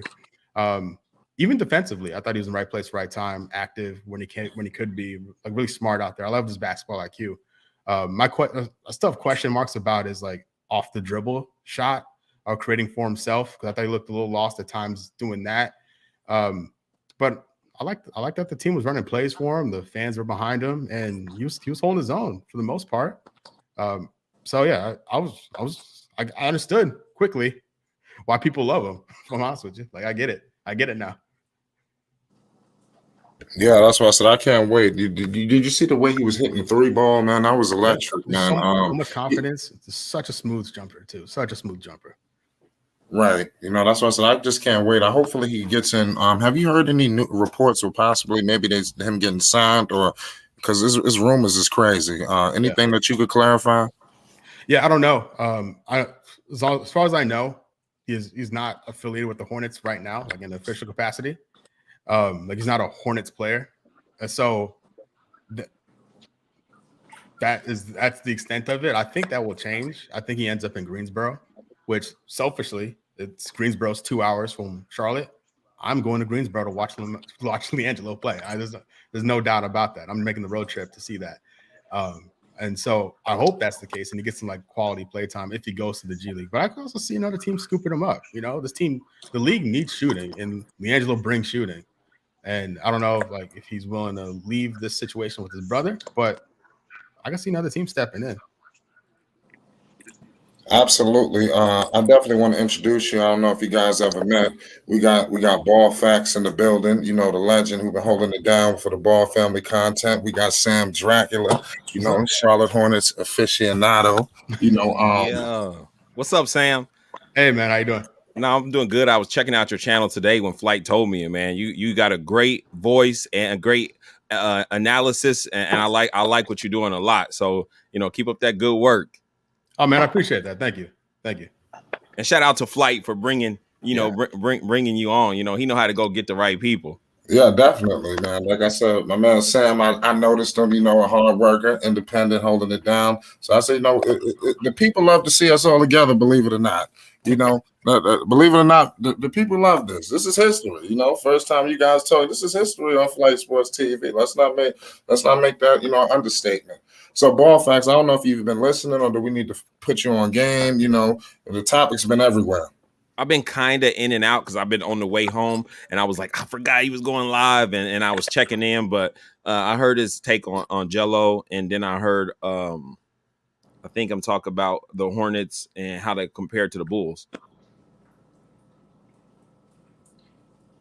Even defensively, I thought he was in the right place, right time, active when he could be, like really smart out there. I love his basketball IQ. I still have question marks about his like off the dribble shot or creating for himself, because I thought he looked a little lost at times doing that. But I like that the team was running plays for him. The fans were behind him, and he was holding his own for the most part. So yeah, I understood quickly why people love him. If I'm honest with you, like I get it now. Yeah, that's why I said I can't wait. Did you see the way he was hitting the 3-ball, man? That was electric, man. So much confidence. It's such a smooth jumper too. Such a smooth jumper. Right. That's why I said I just can't wait. Hopefully he gets in. Have you heard any new reports or possibly maybe there's him getting signed or because his rumors is crazy. Anything that you could clarify? Yeah, I don't know. As far as I know, he's not affiliated with the Hornets right now, like in official capacity. Like he's not a Hornets player, and so that's the extent of it. I think that will change. I think he ends up in Greensboro, which selfishly, Greensboro's 2 hours from Charlotte. I'm going to Greensboro to watch Liangelo play. There's no doubt about that. I'm making the road trip to see that. And so I hope that's the case, and he gets some like quality play time if he goes to the G League. But I can also see another team scooping him up. This team, the league needs shooting, and Liangelo brings shooting. And I don't know if he's willing to leave this situation with his brother, but I can see another team stepping in. Absolutely. I definitely want to introduce you. I don't know if you guys ever met. We got Ball Facts in the building. The legend who's been holding it down for the Ball family content. We got Sam Dracula, Charlotte Hornets aficionado. Yeah. What's up, Sam? Hey man, how you doing? No, I'm doing good. I was checking out your channel today when Flight told me, man. You got a great voice and a great analysis, and I like what you're doing a lot. So keep up that good work. Oh man, I appreciate that. Thank you. And shout out to Flight for bringing bringing you on. He know how to go get the right people. Yeah, definitely, man. Like I said, my man Sam, I noticed him, a hard worker, independent, holding it down. So I say, the people love to see us all together, believe it or not. Believe it or not, the people love this. This is history. First time you guys told this is history on Flight Sports TV. Let's not make that, an understatement. So Ball Facts, I don't know if you've been listening or do we need to put you on game? The topic's been everywhere. I've been kind of in and out because I've been on the way home and I was like, I forgot he was going live and I was checking in, but I heard his take on Jello, and then I heard I think I'm talking about the Hornets and how they compare to the Bulls.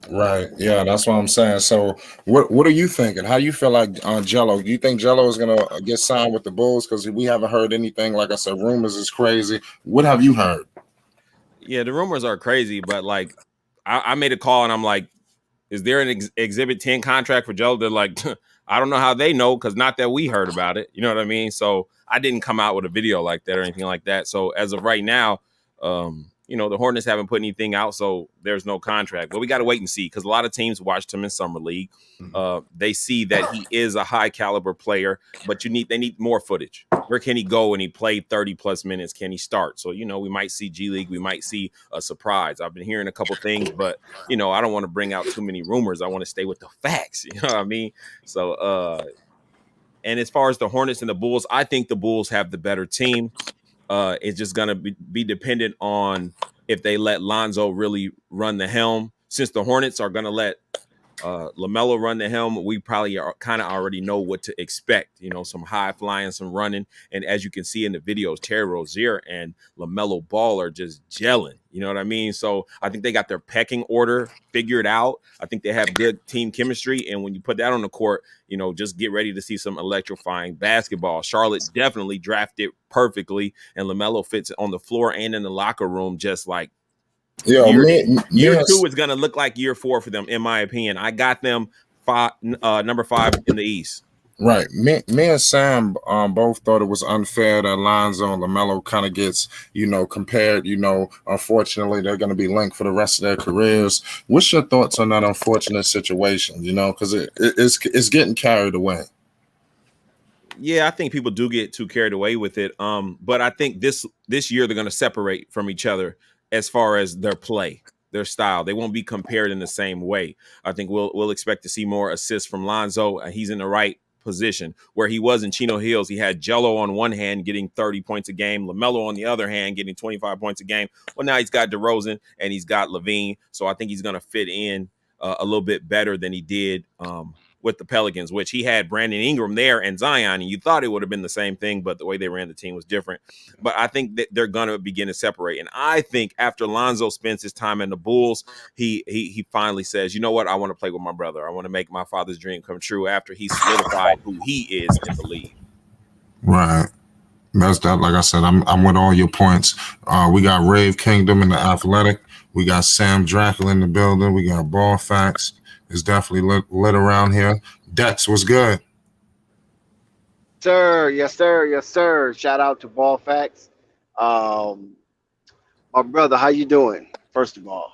Right. Yeah, that's what I'm saying. So what are you thinking? How do you feel like Jello? Do you think Jello is going to get signed with the Bulls? Because we haven't heard anything. Like I said, rumors is crazy. What have you heard? Yeah, the rumors are crazy, but I made a call and I'm like, is there an Exhibit 10 contract for Jello? They're like, I don't know how they know because not that we heard about it. You know what I mean? So I didn't come out with a video like that or anything like that. So as of right now, the Hornets haven't put anything out, so there's no contract. But we got to wait and see because a lot of teams watched him in Summer League. They see that he is a high caliber player, but they need more footage. Where can he go when he played 30 plus minutes? Can he start? So, we might see G League. We might see a surprise. I've been hearing a couple things, but, I don't want to bring out too many rumors. I want to stay with the facts. You know what I mean? So, and as far as the Hornets and the Bulls, I think the Bulls have the better team. It's just going to be dependent on if they let Lonzo really run the helm. Since the Hornets are going to let Lamelo run the helm, we probably kind of already know what to expect. Some high flying, some running. And as you can see in the videos, Terry Rozier and Lamelo Ball are just gelling. You know what I mean? So I think they got their pecking order figured out. I think they have good team chemistry. And when you put that on the court, just get ready to see some electrifying basketball. Charlotte definitely drafted perfectly. And Lamelo fits on the floor and in the locker room just like, year 2 is going to look like year 4 for them, in my opinion. I got them number 5 in the East. Right. Me and Sam both thought it was unfair that Lonzo and Lamelo kind of gets, compared. Unfortunately, they're going to be linked for the rest of their careers. What's your thoughts on that unfortunate situation, because it's getting carried away? Yeah, I think people do get too carried away with it. But I think this year they're going to separate from each other as far as their play, their style. They won't be compared in the same way. I think we'll expect to see more assists from Lonzo. He's in the right position where he was in Chino Hills. He had Jello on one hand getting 30 points a game, Lamelo on the other hand getting 25 points a game. Well, now he's got DeRozan and he's got Levine. So I think he's going to fit in a little bit better than he did with the Pelicans, which he had Brandon Ingram there and Zion, and you thought it would have been the same thing, but the way they ran the team was different. But I think that they're going to begin to separate. And I think after Lonzo spends his time in the Bulls, he finally says, you know what, I want to play with my brother. I want to make my father's dream come true after he solidified who he is in the league. Right. That's that. Like I said, I'm with all your points. We got Rave Kingdom in the Athletic. We got Sam Dracula in the building. We got Ball Facts. It's definitely lit around here. Dex, what's good? Sir, yes, sir, yes, sir. Shout out to Ball Facts. My brother, how you doing? First of all,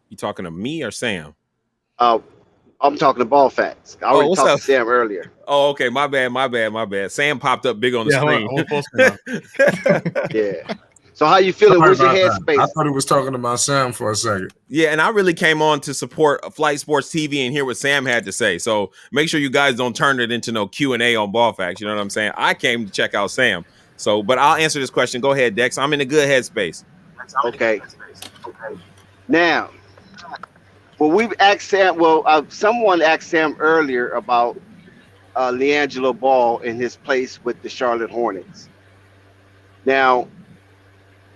You talking to me or Sam? I'm talking to Ball Facts. I already what's talked up? to Sam earlier. Oh, okay. My bad. Sam popped up big on the screen. Yeah. So how you feeling? Sorry Where's your about that. headspace? I thought he was talking about Sam for a second. Yeah, and I really came on to support Flight Sports TV and hear what Sam had to say. So make sure you guys don't turn it into no Q&A on Ball Facts. You know what I'm saying? I came to check out Sam. So, but I'll answer this question. Go ahead, Dex. I'm in a good headspace. Okay. Now, well, we've asked Sam. Well, someone asked Sam earlier about Liangelo Ball in his place with the Charlotte Hornets. Now,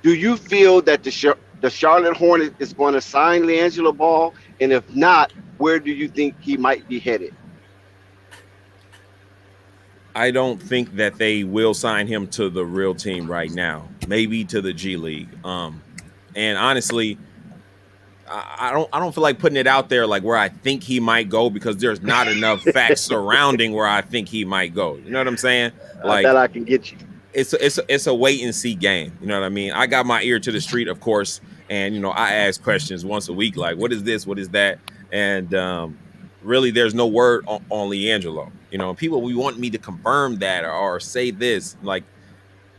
do you feel that the Charlotte Hornets is going to sign Liangelo Ball? And if not, where do you think he might be headed? I don't think that they will sign him to the real team right now. Maybe to the G League. And honestly, I don't feel like putting it out there like where I think he might go, because there's not enough facts surrounding where I think he might go. You know what I'm saying? Like that I can get you. It's a wait and see game. You know what I mean? I got my ear to the street, of course, and you know I ask questions once a week, like what is this, what is that, and really there's no word on Liangelo. You know, people want me to confirm that or say this, like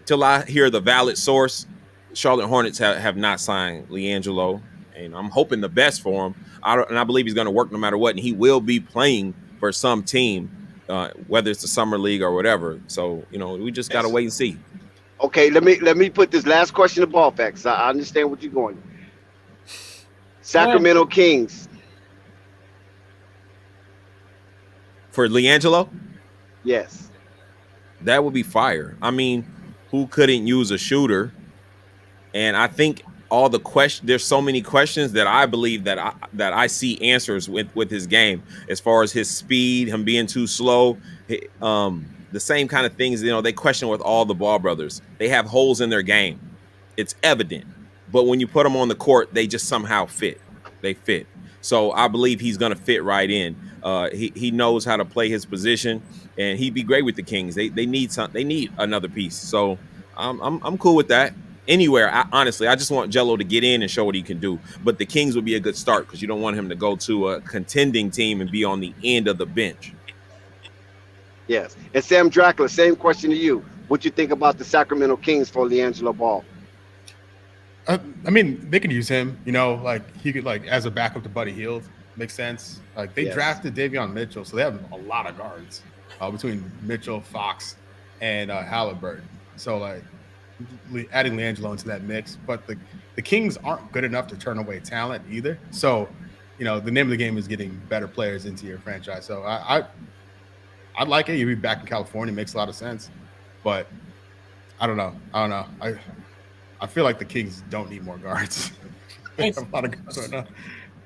till I hear the valid source. Charlotte Hornets have not signed Liangelo, and I'm hoping the best for him. And I believe he's going to work no matter what, and he will be playing for some team. Whether it's the summer league or whatever. So, you know, we just got to wait and see. Okay, let me put this last question to Ball Facts. I understand what you're going. Sacramento Kings. For Liangelo? Yes. That would be fire. I mean, who couldn't use a shooter? And I think all the questions, there's so many questions that I believe that I see answers with his game, as far as his speed, him being too slow, the same kind of things, you know, they question with all the Ball brothers. They have holes in their game. It's evident. But when you put them on the court, they just somehow fit. They fit. So I believe he's going to fit right in. He knows how to play his position, and he'd be great with the Kings. They need another piece. So I'm cool with that. Anywhere, honestly, I just want Jello to get in and show what he can do. But the Kings would be a good start, because you don't want him to go to a contending team and be on the end of the bench. Yes. And Sam Dracula, same question to you. What you think about the Sacramento Kings for Liangelo Ball? I mean, they could use him. You know, like he could, like as a backup to Buddy Hield, makes sense. Like they drafted Davion Mitchell, so they have a lot of guards between Mitchell, Fox, and Halliburton. So like, adding Liangelo into that mix, but the Kings aren't good enough to turn away talent either. So, you know, the name of the game is getting better players into your franchise. So I'd like it. You'd be back in California, makes a lot of sense. But I don't know. I feel like the Kings don't need more guards. They have a lot of guards right now.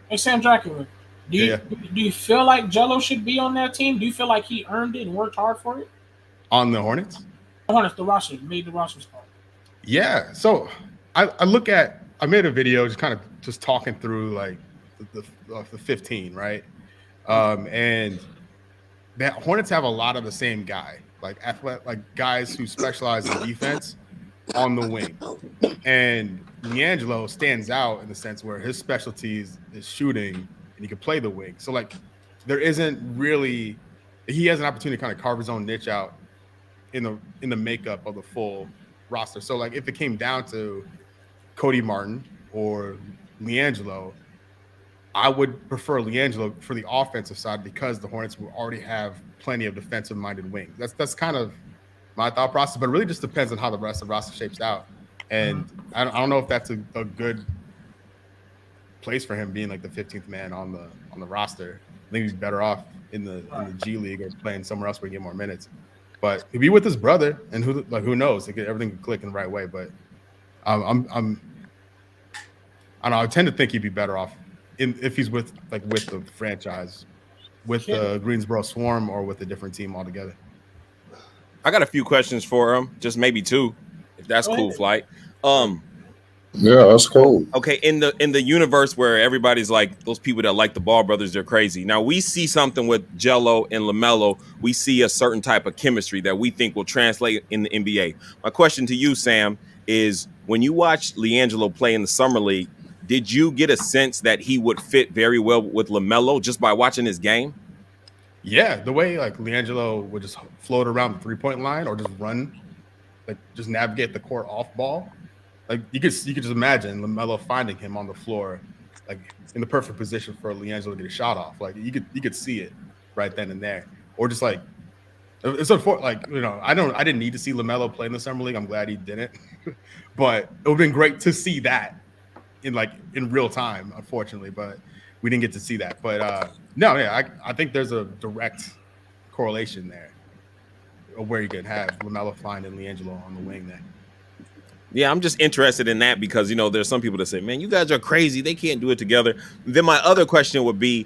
Hey, Sam Dracula, do you feel like Jello should be on that team? Do you feel like he earned it and worked hard for it? On the Hornets? The roster, made the roster spot. Yeah. So I made a video just talking through like the 15, right? And the Hornets have a lot of the same guy, like guys who specialize in defense on the wing. And Liangelo stands out in the sense where his specialties is shooting and he can play the wing. So like there isn't really, he has an opportunity to kind of carve his own niche out in the makeup of the full roster. So like if it came down to Cody Martin or Liangelo, I would prefer Liangelo for the offensive side, because the Hornets will already have plenty of defensive minded wings. That's kind of my thought process, but it really just depends on how the rest of the roster shapes out. And I don't know if that's a good place for him being like the 15th man on the roster. think he'd be better off in the G League or playing somewhere else where he get more minutes. But he'd be with his brother, and who knows? Everything could click in the right way. But I don't know. I tend to think he'd be better off if he's with the franchise, with the Greensboro Swarm, or with a different team altogether. I got a few questions for him, just maybe 2, if that's cool, Flight. Yeah, that's cool. Okay, in the universe where everybody's like those people that like the Ball brothers, they're crazy. Now we see something with Jello and Lamelo. We see a certain type of chemistry that we think will translate in the NBA. My question to you, Sam, is when you watched Liangelo play in the summer league, did you get a sense that he would fit very well with Lamelo just by watching his game? Yeah, the way like Liangelo would just float around the 3-point line or just run, like just navigate the court off ball. Like you could just imagine Lamelo finding him on the floor, like in the perfect position for Liangelo to get a shot off. Like you could see it right then and there. Or just like it's like, you know, I didn't need to see Lamelo play in the summer league. I'm glad he didn't. But it would have been great to see that in real time, unfortunately. But we didn't get to see that. But no, yeah, I think there's a direct correlation there of where you could have Lamelo finding Liangelo on the wing there. Yeah, I'm just interested in that because, you know, there's some people that say, man, you guys are crazy. They can't do it together. Then my other question would be,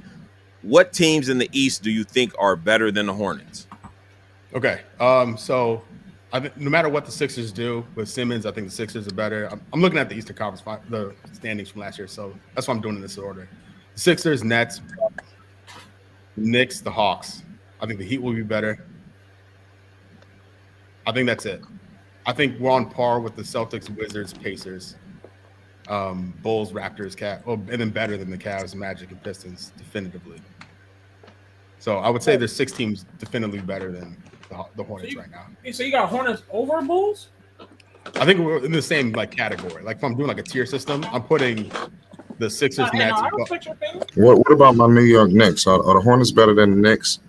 what teams in the East do you think are better than the Hornets? Okay. So I think no matter what the Sixers do with Simmons, I think the Sixers are better. I'm looking at the Eastern Conference, the standings from last year. So that's why I'm doing in this order. The Sixers, Nets, Knicks, the Hawks. I think the Heat will be better. I think that's it. I think we're on par with the Celtics, Wizards, Pacers, Bulls, Raptors, Cavs, and then better than the Cavs, Magic, and Pistons, definitively. So I would say there's 6 teams definitively better than the Hornets right now. So you got Hornets over Bulls? I think we're in the same category. Like if I'm doing a tier system, I'm putting the Sixers, Nets. What about my New York Knicks? Are the Hornets better than the Knicks?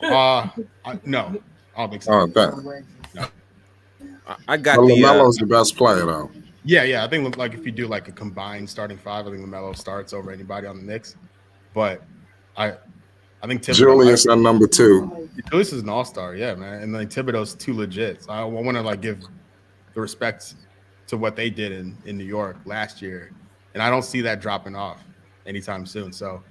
No. I don't think so. No. I got LaMelo's the best player though. Yeah. I think if you do a combined starting 5, I think LaMelo starts over anybody on the Knicks. But I think Julius at number 2. Julius is an all-star, yeah, man. And Thibodeau's too legit. So I want to give the respect to what they did in New York last year, and I don't see that dropping off anytime soon. So,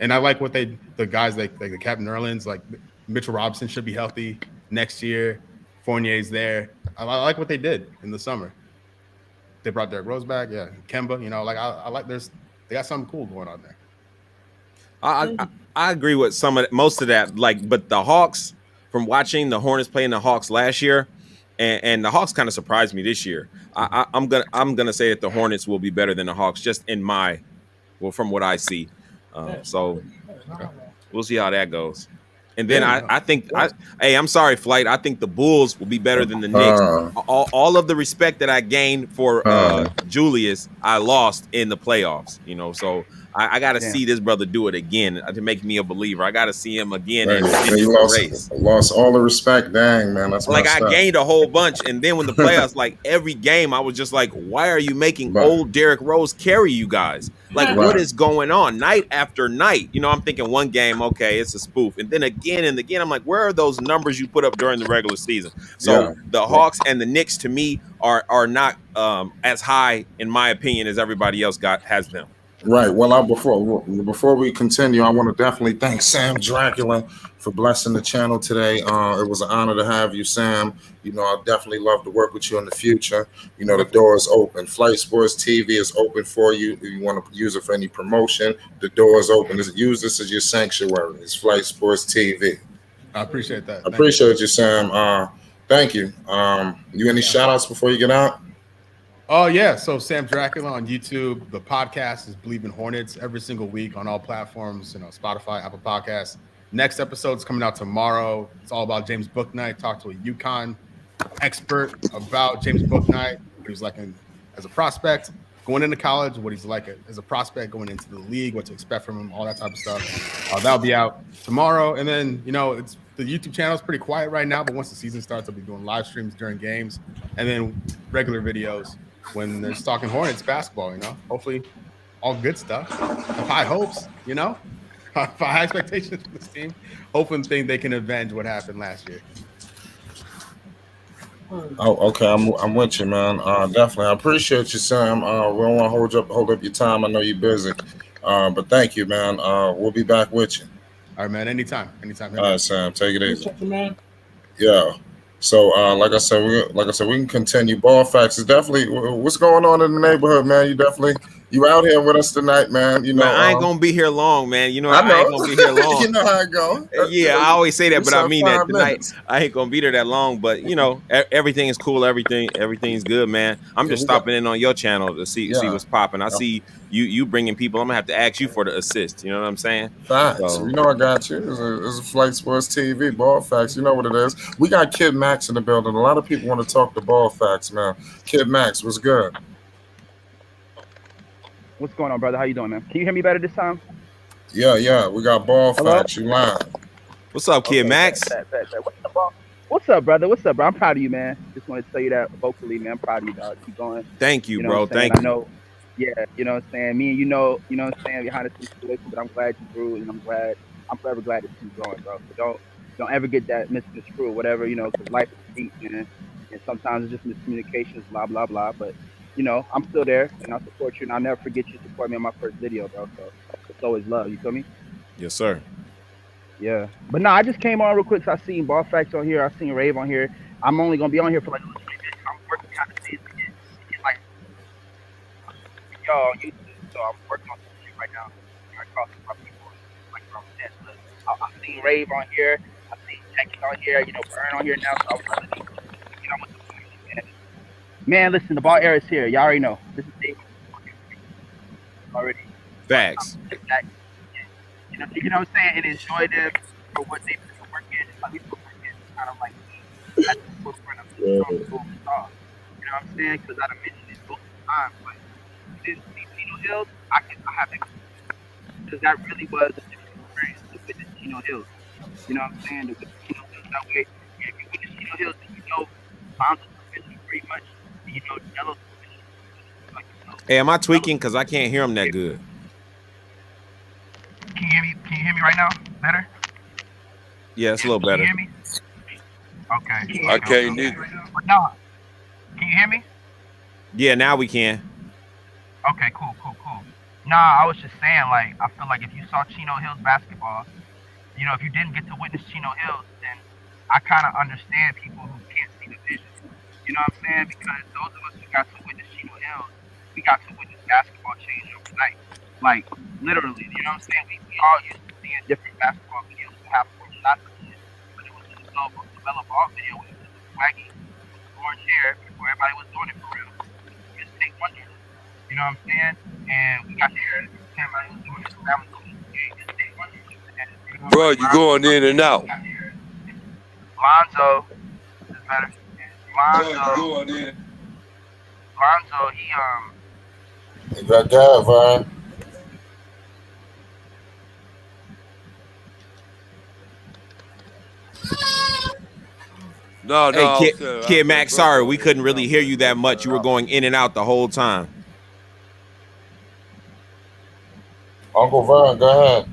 and I like what the guys like the Captain Nerlens, like Mitchell Robinson should be healthy next year. Fournier's there. I like what they did in the summer. They brought Derrick Rose back, yeah. Kemba, I like they got something cool going on there. I agree with most of that. But the Hawks, from watching the Hornets playing the Hawks last year, and the Hawks kind of surprised me this year. I'm gonna say that the Hornets will be better than the Hawks, just from what I see. So we'll see how that goes. And then I think I'm sorry, Flight. I think the Bulls will be better than the Knicks. All of the respect that I gained for Julius, I lost in the playoffs. So I got to see this brother do it again to make me a believer. I got to see him again in the race. Lost all the respect. Dang, man, that's I gained a whole bunch, and then when the playoffs, every game, I was just like, why are you making old Derrick Rose carry you guys? What is going on night after night? I'm thinking one game, okay, it's a spoof, and then again and again, I'm like, where are those numbers you put up during the regular season? So the Hawks and the Knicks, to me, are not as high, in my opinion, as everybody else has them. Right. Well, before we continue, I want to definitely thank Sam Dracula for blessing the channel today. It was an honor to have you, Sam. I definitely love to work with you in the future. The door is open. Flight Sports TV is open for you. If you want to use it for any promotion, the door is open. Use this as your sanctuary. It's Flight Sports TV. I appreciate that. I appreciate you, Sam. Thank you. You any shout outs before you get out? Oh, yeah. So Sam Dracula on YouTube. The podcast is Believe in Hornets every single week on all platforms, Spotify, Apple Podcasts. Next episode's coming out tomorrow. It's all about James Bouknight. Talk to a UConn expert about James Bouknight, what he's like as a prospect going into college, what he's like as a prospect going into the league, what to expect from him, all that type of stuff. That'll be out tomorrow. And then, it's the YouTube channel is pretty quiet right now, but once the season starts, I'll be doing live streams during games and then regular videos when they're talking Hornets basketball, hopefully all good stuff. Have high hopes, high expectations for this team. Hoping they can avenge what happened last year. Oh, okay. I'm with you, man. Definitely. I appreciate you, Sam. We don't want to hold up your time. I know you're busy. But thank you, man. We'll be back with you. All right, man. Anytime. All right, Sam. Take it easy. Man. Yeah. So, like I said, we can continue. Ball facts is definitely what's going on in the neighborhood, man. You out here with us tonight, man. Man, I ain't gonna be here long, man. You know, I ain't gonna be here long. You know how it go. Yeah, I always say that, but I mean that tonight. Minutes. I ain't gonna be there that long. But everything is cool. Everything's good, man. I'm just stopping in on your channel to see what's popping. I see you bringing people. I'm gonna have to ask you for the assist. You know what I'm saying? Facts. So, I got you. It's a Flight Sports TV. Ball facts. You know what it is. We got Kid Max in the building. A lot of people want to talk to ball facts, man. Kid Max, what's good? What's going on, brother? How you doing, man? Can you hear me better this time? Yeah. We got ball facts. You live. What's up, Kid Max? What's up, brother? What's up, bro? I'm proud of you, man. Just want to tell you that vocally, man. I'm proud of you, dog. Keep going. Thank you, know bro. Thank you. I know. Yeah, you know what I'm saying? Me and you know what I'm saying, behind the situation, but I'm glad you grew, and I'm forever glad that you growing, bro. So don't ever get that misconstrued, whatever, because life is deep, man. And sometimes it's just miscommunications, blah, blah, blah. But, I'm still there, and I'll support you, and I'll never forget you support me on my first video, bro. So it's always love, you feel me? Yes, sir. Yeah. But no, I just came on real quick, so I seen Ball Facts on here, I seen Rave on here. I'm only going to be on here for like a little bit. I'm working kind of busy. It's like, on YouTube, so I'm working on some shit right now. I talk to my people, like from that. I seen Rave on here, I seen Texas on here, Burn on here now, so I was like, get on with the food, man, listen, the ball era is here. Y'all already know. This is David. Already. Facts. Exactly. You know what I'm saying? And enjoy them for what they put the work in. Like we put work in, kind of like at the forefront of the star. You know what I'm saying? Because I done mentioned it both times. But since Chino Hills, I have to, because that really was a different experience to witness Chino Hills. You know what I'm saying? To witness Chino Hills that way. If you witness Chino Hills, then Lonzo's position pretty much. Yellow's position. Hey, am I tweaking? Because I can't hear him that good. Can you hear me right now? Better? Yeah, it's a little better. Can you hear me? Okay. I can't either. No. Can you hear me? Yeah, now we can. Okay, cool. Nah, I was just saying, like, I feel like if you saw Chino Hills basketball, if you didn't get to witness Chino Hills, then I kind of understand people who can't see the vision. You know what I'm saying? Because those of us who got to witness Chino Hills, we got to witness basketball change overnight. Like, literally, you know what I'm saying? We all used to seeing different basketball videos that have 4 shots of shit. But it was just a Lamelo Ball video when he was swaggy with the orange hair before everybody was doing it for real. Just take wonders. You know what I'm saying? And we got there, everybody was doing it. That was doing it. Just take wonders. Bro, you going in and out. Lonzo is better. Lonzo, he You got that, Vine. No, Hey, Kid Max, sorry, we couldn't really hear you that much. You were going in and out the whole time. Uncle Vine, go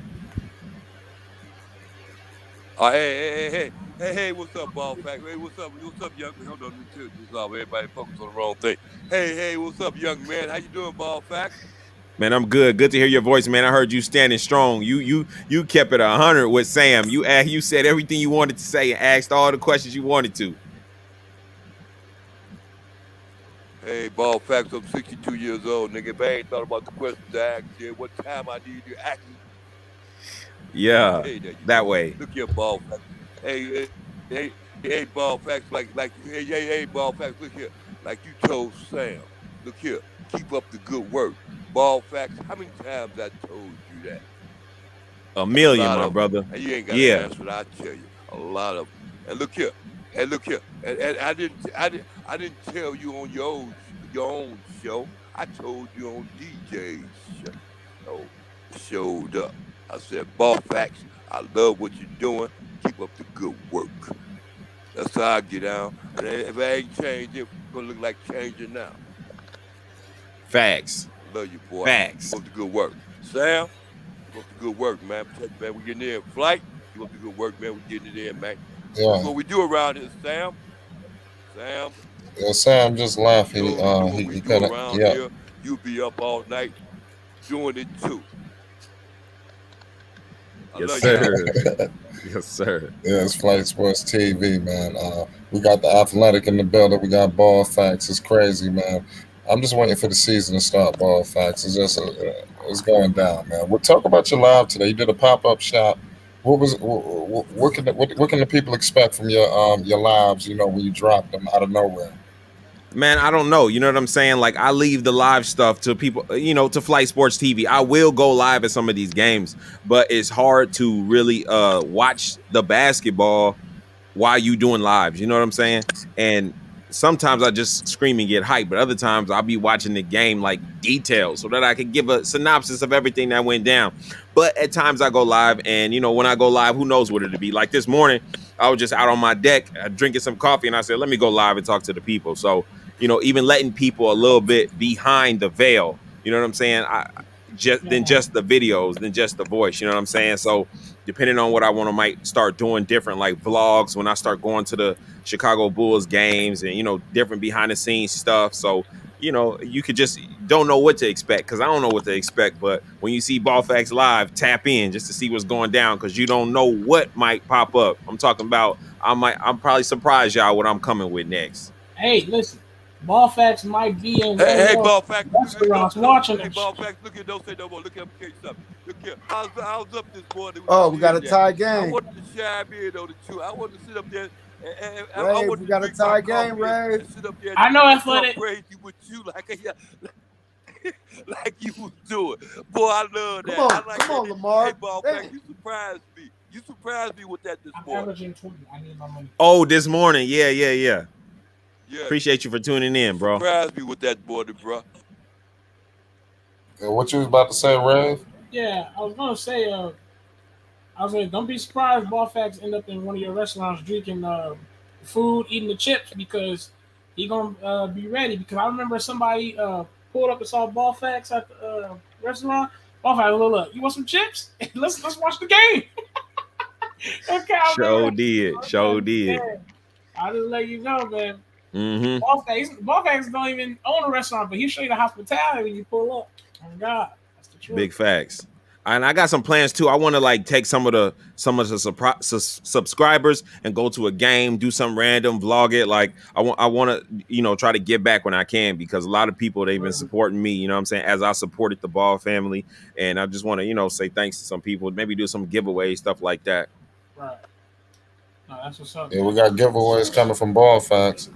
ahead. Hey, what's up, Ball Pack? Hey, what's up, young man? Hold on, this off. Everybody focus on the wrong thing. Hey, what's up, young man? How you doing, Ball Pack? Man, I'm good. Good to hear your voice, man. I heard you standing strong. You kept it 100 with Sam. You said everything you wanted to say and asked all the questions you wanted to. Hey, Ball Facts, I'm 62 years old, nigga. If I ain't thought about the questions to ask you, what time I need to ask you. Yeah, that way. Look here, Ball Facts. Hey, Ball Facts, hey, Ball Facts, look here. Like you told Sam, look here, keep up the good work. Ball Facts, how many times I told you that? A million, my brother. And you ain't got to answer what I tell you. A lot of them. And look here. And I didn't tell you on your own show. I told you on DJ's show. Showed up. I said, Ball Facts, I love what you're doing. Keep up the good work. That's how I get down. And if I ain't changed, it's gonna look like changing now. Facts. Love you, boy. Facts. Keep up the good work. Sam, keep up the good work, man. Man, we getting in flight. Keep up the good work, man. We getting it in, man. Yeah. That's what we do around here, Sam. Sam. Yeah, Sam just left. You He know what we he do couldn't. around Yeah. here. You'll be up all night doing it too. I Yes, love sir. you. Yes, sir. Yeah, it's Flight Sports TV, man. We got the athletic in the building. We got Ball Facts. It's crazy, man. I'm just waiting for the season to start. Ball Facts. It's just it's going down, man. We'll talk about your live today. You did a pop up shop. What can the people expect from your lives? You know, when you drop them out of nowhere. Man, I don't know. You know what I'm saying? Like, I leave the live stuff to people, you know, to Flight Sports TV. I will go live at some of these games, but it's hard to really watch the basketball while you doing lives. You know what I'm saying? And sometimes I just scream and get hyped, but other times I'll be watching the game like details so that I can give a synopsis of everything that went down. But at times I go live, and you know, when I go live, who knows what it'll be. Like this morning, I was just out on my deck drinking some coffee, and I said, let me go live and talk to the people. So, you know, even letting people a little bit behind the veil, you know what I'm saying? Than just the videos, than just the voice, you know what I'm saying? So depending on what I want to might start doing different, like vlogs when I start going to the Chicago Bulls games and, you know, different behind the scenes stuff. So, you know, you could just don't know what to expect, because I don't know what to expect. But when you see Ball Facts Live, tap in just to see what's going down, because you don't know what might pop up. I'm talking about I'm probably surprised y'all what I'm coming with next. Hey, listen. Ball Facts might be in Hey, Ball Facts. restaurants watching Hey, them. Ball Facts, look here, don't say no more. Look here, I'm gonna tell you something. Look here, I was up this morning. Oh, we got a tie I game. wanted to chime in on the two. I wanted to sit up there and I Ray, wanted we to got a drink my tie game, coffee Ray. and sit up there and I know talk Athletic. crazy with you like you was doing. Boy, I love that. Come on, I like come that. on, Lamar. Hey, Ball Facts, you surprised me. You surprised me with that this I'm morning. averaging 20. I need my money. Oh, this morning. Yeah. Yeah, Appreciate you for tuning in, bro. surprised me with that morning, bro. What you was about to say, Ray? Yeah, I was gonna say, don't be surprised Ball Facts end up in one of your restaurants drinking food, eating the chips, because he gonna be ready. Because I remember somebody pulled up and saw Ball Facts at the restaurant. Ball Facts, look, you want some chips? let's watch the game. Okay, Show did. Yeah, I'll just let you know, man. Mm-hmm. Ball Facts don't even own a restaurant, but he'll show you the hospitality when you pull up. Oh God, that's the truth. Big facts. And I got some plans too. I want to like take some of the subscribers and go to a game, do something random, vlog it. Like I want to, you know, try to give back when I can, because a lot of people, they've been supporting me, you know what I'm saying, as I supported the Ball family. And I just want to, you know, say thanks to some people, maybe do some giveaways, stuff like that. Right. No, that's what's up. Yeah, we got giveaways coming from Ball Facts.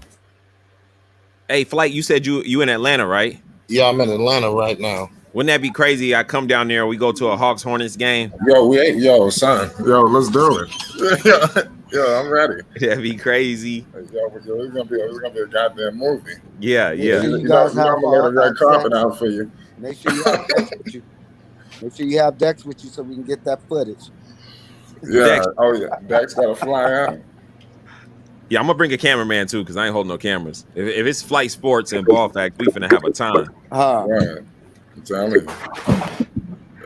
Hey, Flight, you said you in Atlanta, right? Yeah, I'm in Atlanta right now. Wouldn't that be crazy? I come down there, we go to a Hawks Hornets game. Yo, son. Yo, let's do it. Yo, I'm ready. That'd be crazy. Yo, it's gonna be a goddamn movie. Yeah. You guys have I'm gonna lay the red carpet out for you. Make sure you have Dex with you. Make sure you have Dex with you so we can get that footage. Yeah. Dex. Oh yeah. Dex gotta fly out. Yeah, I'm gonna bring a cameraman too, because I ain't holding no cameras. If it's Flight Sports and Ball Facts, we finna have a time. Right. I'm telling you.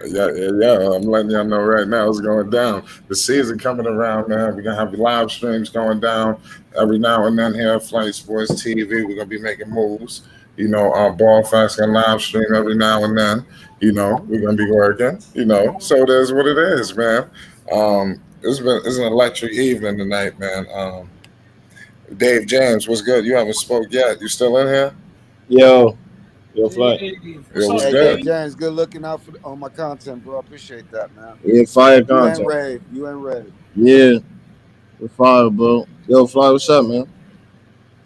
Yeah. I'm letting y'all know right now it's going down. The season coming around, man. We're gonna have live streams going down every now and then here at Flight Sports TV. We're gonna be making moves. You know, our Ball Facts can live stream every now and then. You know, we're gonna be working. You know, so it is what it is, man. It's an electric evening tonight, man. Dave James, what's good? You haven't spoke yet. You still in here? Yo, Flight. What's good? Dave James, good looking out on my content, bro. I appreciate that, man. Yeah, fire content. You ain't ready. Yeah, we're fire, bro. Yo, Fly, what's up, man?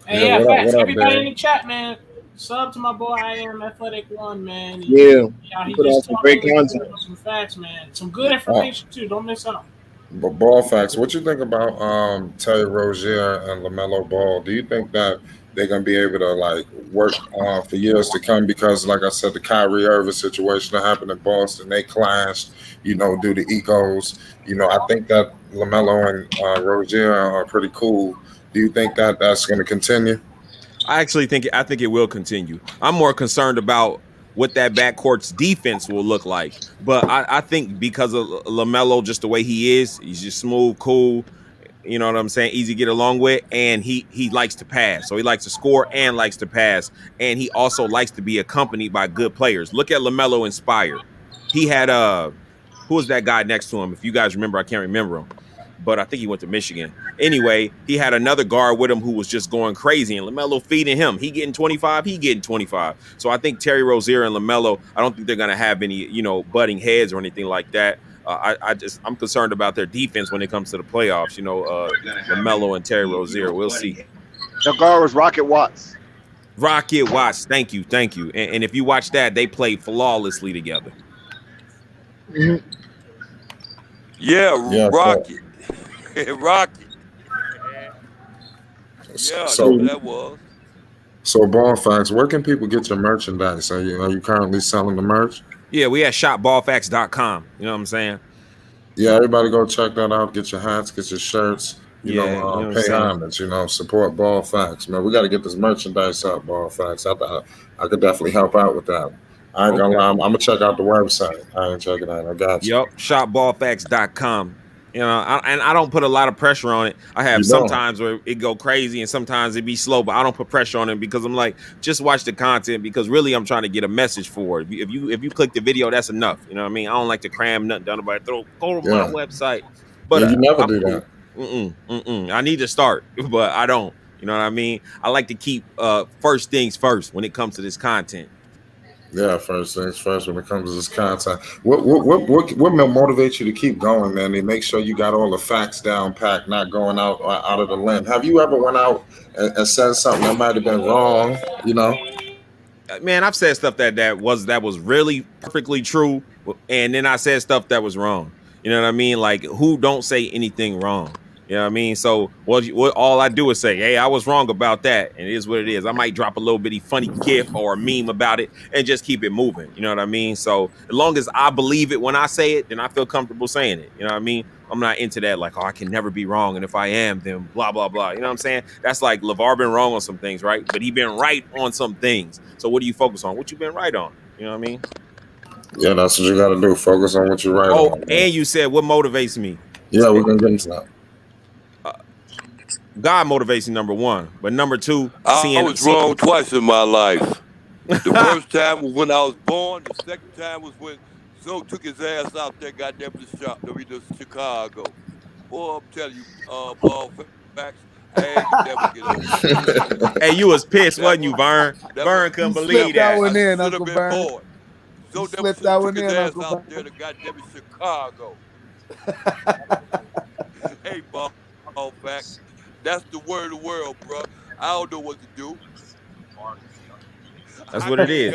Hey, Yeah, Facts. what up, Everybody Dave? in the chat, man. Sub to my boy I Am Athletic One, man. Yeah, He put out some great content. Some facts, man. Some good information too. Don't miss out. But Ball Facts, what you think about Terry Rozier and Lamelo Ball? Do you think that they're gonna be able to like work for years to come? Because, like I said, the Kyrie Irving situation that happened in Boston, they clashed, you know, due to egos. You know, I think that Lamelo and Rozier are pretty cool. Do you think that that's going to continue? I think it will continue. I'm more concerned about what that backcourt's defense will look like. But I think because of LaMelo, just the way he is, he's just smooth, cool. You know what I'm saying? Easy to get along with, and he likes to pass. So he likes to score and likes to pass, and he also likes to be accompanied by good players. Look at LaMelo inspired. He had who was that guy next to him? If you guys remember, I can't remember him, but I think he went to Michigan. Anyway, he had another guard with him who was just going crazy, and LaMelo feeding him. He getting 25, he getting 25. So I think Terry Rozier and LaMelo, I don't think they're gonna have any, butting heads or anything like that. I'm concerned about their defense when it comes to the playoffs. LaMelo and Terry Rozier. We'll see. The guard was Rocket Watts. Rocket Watts. Thank you. And if you watch that, they played flawlessly together. Mm-hmm. Yeah, Rocket. Rocket. Yeah, so that was. So, Ball Facts, where can people get your merchandise? Are you currently selling the merch? Yeah, we at shopballfacts.com. You know what I'm saying? Yeah, everybody go check that out. Get your hats, get your shirts. Pay homage. Support Ball Facts, man. We got to get this merchandise up, Ball Facts. I could definitely help out with that. I ain't gonna lie. I'm gonna check out the website. I ain't checking out. I got you. Yep, shopballfacts.com. I don't put a lot of pressure on it. I have sometimes where it go crazy and sometimes it be slow, but I don't put pressure on it because I'm like, just watch the content because really I'm trying to get a message for it. If you click the video, that's enough. You know what I mean? I don't like to cram nothing down about it. Go to my website. But you never do that. I need to start, but I don't. You know what I mean? I like to keep first things first when it comes to this content. Yeah, first things first when it comes to this content. What motivates you to keep going, man? And make sure you got all the facts down packed, not going out of the limb. Have you ever went out and said something that might have been wrong? Man, I've said stuff that was really perfectly true, and then I said stuff that was wrong. You know what I mean? Like, who don't say anything wrong? You know what I mean? So what all I do is say, hey, I was wrong about that. And it is what it is. I might drop a little bitty funny gif or a meme about it and just keep it moving. You know what I mean? So as long as I believe it when I say it, then I feel comfortable saying it. You know what I mean? I'm not into that like, I can never be wrong. And if I am, then blah, blah, blah. You know what I'm saying? That's like LeVar been wrong on some things, right? But he been right on some things. So what do you focus on? What you been right on? You know what I mean? Yeah, that's what you got to do. Focus on what you're right on. And you said, what motivates me? Yeah, we're going to get into that. God motivates me, number one. But number two, I was wrong twice in my life. The first time was when I was born. The second time was when Zoe took his ass out there, got them to shop. To Chicago. Boy, I'm telling you, Ball Facts, I ain't never get over. Hey, you was pissed, wasn't you, Vern? Vern couldn't believe that. One in, Uncle Vern. So slipped that one in, ass Uncle out Vern. there to goddamn Chicago. Hey, Ball Facts. That's the word of the world, bro. I don't know what to do. That's what it is.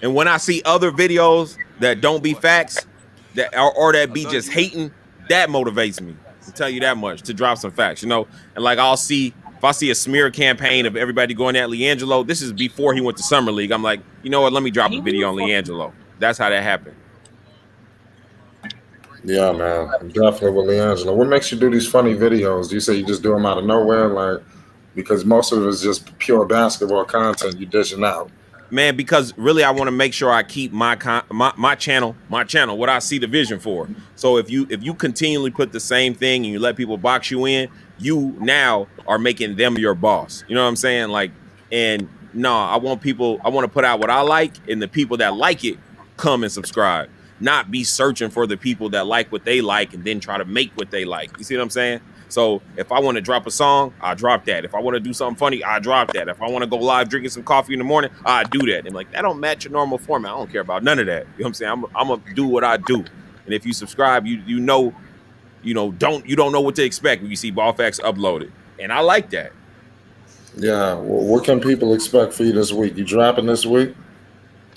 And when I see other videos that don't be facts, that or that be just hating, that motivates me. To tell you that much, to drop some facts, And like if I see a smear campaign of everybody going at Liangelo, this is before he went to Summer League. I'm like, you know what? Let me drop a video on Liangelo. That's how that happened. Yeah, man, definitely with Liangelo. What makes you do these funny videos? Do you say you just do them out of nowhere, like because most of it is just pure basketball content you dishing out? Man, because really I want to make sure I keep my channel, what I see the vision for. So if you continually put the same thing and you let people box you in, you now are making them your boss. You know what I'm saying? Like, and no, I want to put out what I like, and the people that like it come and subscribe. Not be searching for the people that like what they like and then try to make what they like. You see what I'm saying? So if I want to drop a song, I drop that. If I want to do something funny, I drop that. If I want to go live drinking some coffee in the morning, I do that. And like, that don't match your normal format. I don't care about none of that. You know what I'm saying? I'm going to do what I do. And if you subscribe, you don't know what to expect when you see Ball Facts uploaded. And I like that. Yeah. Well, what can people expect for you this week? You dropping this week?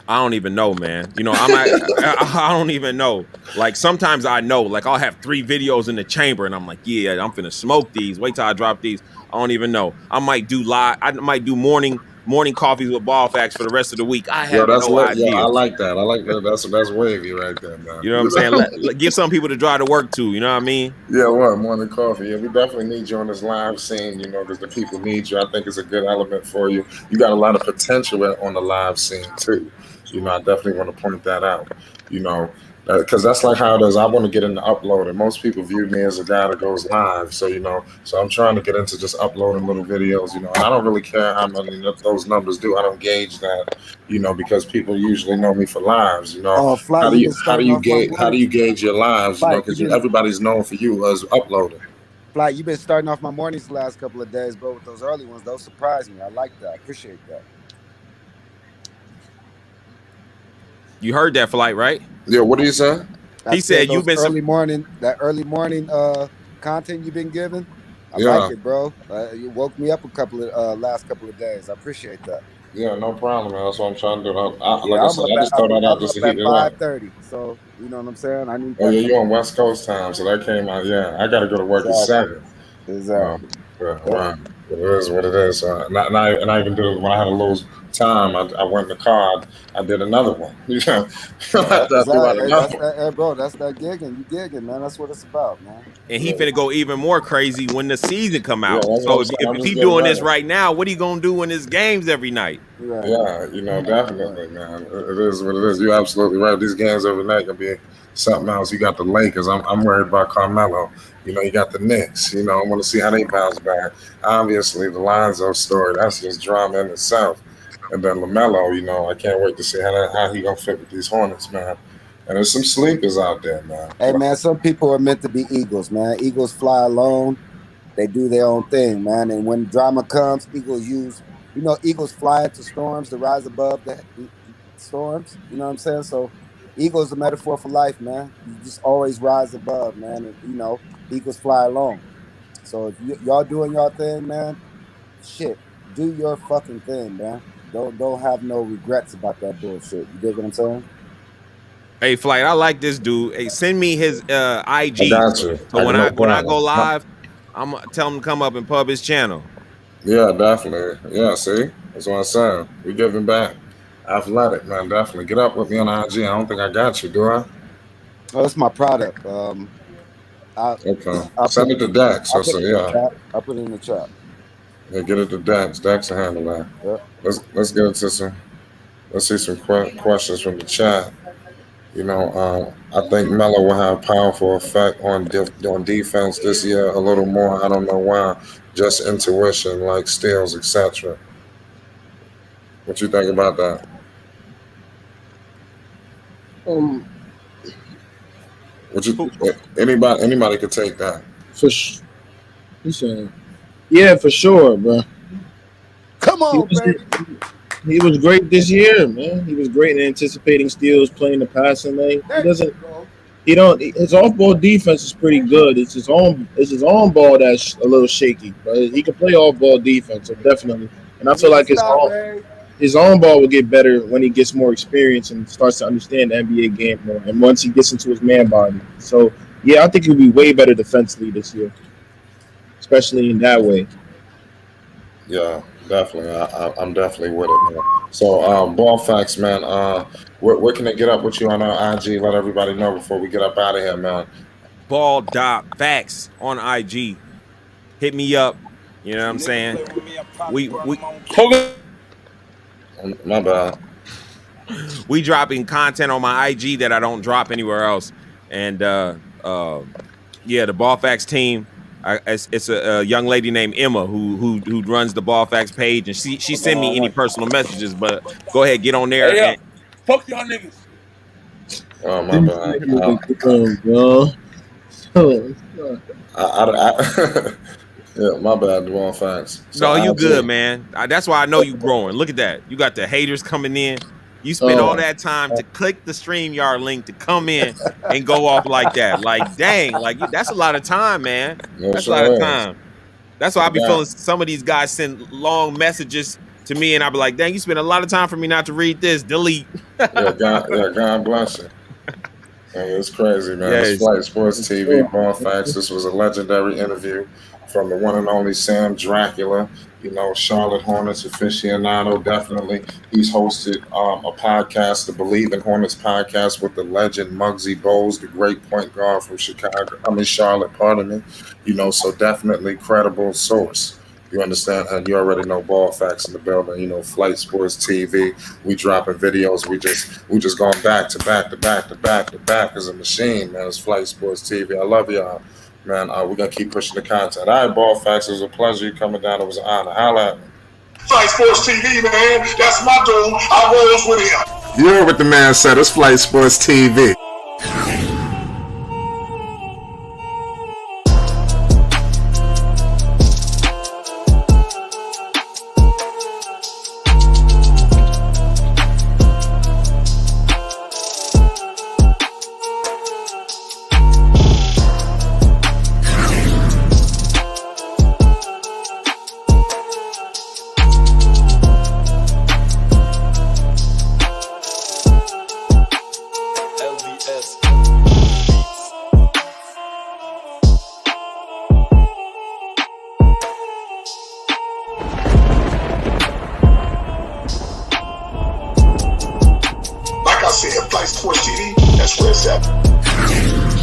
I don't even know, man. I don't even know. Like sometimes I know, like I'll have 3 videos in the chamber and I'm like, yeah, I'm finna smoke these. Wait till I drop these. I don't even know. I might do live. I might do morning morning coffees with ball facts for the rest of the week. I Yo, have that's no lit. Yo, idea. I like that. I like that. That's wavy right there, man. You know what I'm saying? Give some people to drive to work too. You know what I mean? Yeah, what morning coffee? Yeah, we definitely need you on this live scene. You know, because the people need you. I think it's a good element for you. You got a lot of potential on the live scene too. You know, I definitely want to point that out. You know, because that's like how it is. I want to get into uploading. Most people view me as a guy that goes live. So, you know, so I'm trying to get into just uploading little videos, you know, and I don't really care how many those numbers do. I don't gauge that, you know, because people usually know me for lives, you know. Oh, Fly, How do you've you been starting off my morning. gauge your lives, you Fly, know, because everybody's known for you as uploading. Fly, you've been starting off my mornings the last couple of days, bro, with those early ones. Those surprised me. I like that. I appreciate that. You heard that, Flight, right? Yeah, what do you say? He said you've been early morning content you've been giving. I like it, bro. You woke me up last couple of days. I appreciate that. Yeah, no problem, man. That's what I'm trying to do. Like I I said, I just throw that out just to heat it up. 5:30. So you know what I'm saying? I need. Oh yeah, you're on West Coast time, so that came out. Yeah, I got to go to work at 7. Exactly. Right. It is what it is. And I even did it when I had a little time. I went in the car. I did another one. You know, bro, that's that gigging. You gigging, man. That's what it's about, man. And he finna go even more crazy when the season come out. So if he doing this right now, what he gonna do when there's games every night? Right. Yeah, you know, definitely, man. It is what it is. You're absolutely right. These games every night gonna be something else. You got the Lakers. I'm worried about Carmelo. You know, you got the Knicks. You know, I want to see how they bounce back. Obviously, the Lonzo story, that's just drama in itself. And then Lamelo, you know, I can't wait to see how he gonna fit with these Hornets, man. And there's some sleepers out there, man. Hey, man, some people are meant to be Eagles, man. Eagles fly alone. They do their own thing, man. And when drama comes, Eagles fly into storms to rise above the storms. You know what I'm saying? So Eagles is a metaphor for life, man. You just always rise above, man. And, you know, Eagles fly alone. So if y'all doing y'all thing, man, shit, do your fucking thing, man. Don't have no regrets about that bullshit. You dig what I'm saying? Hey, Flight, I like this dude. Hey, send me his IG. I got you. So when I go live, I'm gonna tell him to come up and pub his channel. Yeah, definitely. Yeah, see, that's what I'm saying. We giving back. Athletic, man, definitely. Get up with me on IG. I don't think I got you, do I? Oh, that's my product. Okay. Send it to Dax. I'll put it in the chat. Yeah, get it to Dax. Dax will handle that. Yep. Let's get into some. Let's see some questions from the chat. You know, I think Melo will have a powerful effect on defense this year. A little more. I don't know why. Just intuition, like steals, etc. What you think about that? Anybody could take that. Yeah, for sure, bro. Come on, baby. He was great this year, man. He was great in anticipating steals, playing the passing lane. His off-ball defense is pretty good. It's his on ball that's a little shaky, but he can play off-ball defense, so definitely. And I feel like his on ball will get better when he gets more experience and starts to understand the NBA game more, and once he gets into his man body. So yeah, I think he'll be way better defensively this year, especially in that way. Yeah, definitely. I'm definitely with it, man. So, Ball Facts, man. Where can they get up with you on our IG? Let everybody know before we get up out of here, man. Ball.facts on IG. Hit me up. You know what I'm saying? My bad. We dropping content on my IG that I don't drop anywhere else. And the Ball Facts team. It's a young lady named Emma who runs the Ball Facts page, and she sent me any personal messages. But go ahead, get on there. Hey, fuck y'all niggas. Oh my bad. Yeah, my bad. Ball Facts. So no, you good, man. That's why I know you growing. Look at that. You got the haters coming in. You spend all that time to click the StreamYard link to come in and go off like that. Like, dang, like that's a lot of time, man. That's a lot of time. That's why I be feeling some of these guys send long messages to me, and I be like, dang, you spend a lot of time for me not to read this. Delete. God bless you. It's crazy, man. It's Flight Sports TV, Ball Facts. This was a legendary interview. from the one and only Sam Dracula, Charlotte Hornets aficionado, definitely. He's hosted a podcast, the Believe in Hornets podcast, with the legend Muggsy Bogues, the great point guard from Charlotte, pardon me. So definitely credible source. You understand? And you already know Ball Facts in the building. Flight Sports TV. We dropping videos. We just going back to back to back to back to back as a machine, man. It's Flight Sports TV. I love y'all, man. We're gonna keep pushing the content. All right, Ball Facts. It was a pleasure you coming down. It was an honor. Holla at me. Flight Sports TV, man. That's my dude. I rolls with him. You heard what the man said. It's Flight Sports TV. Like I said, Flight Sports TV, that's where it's at.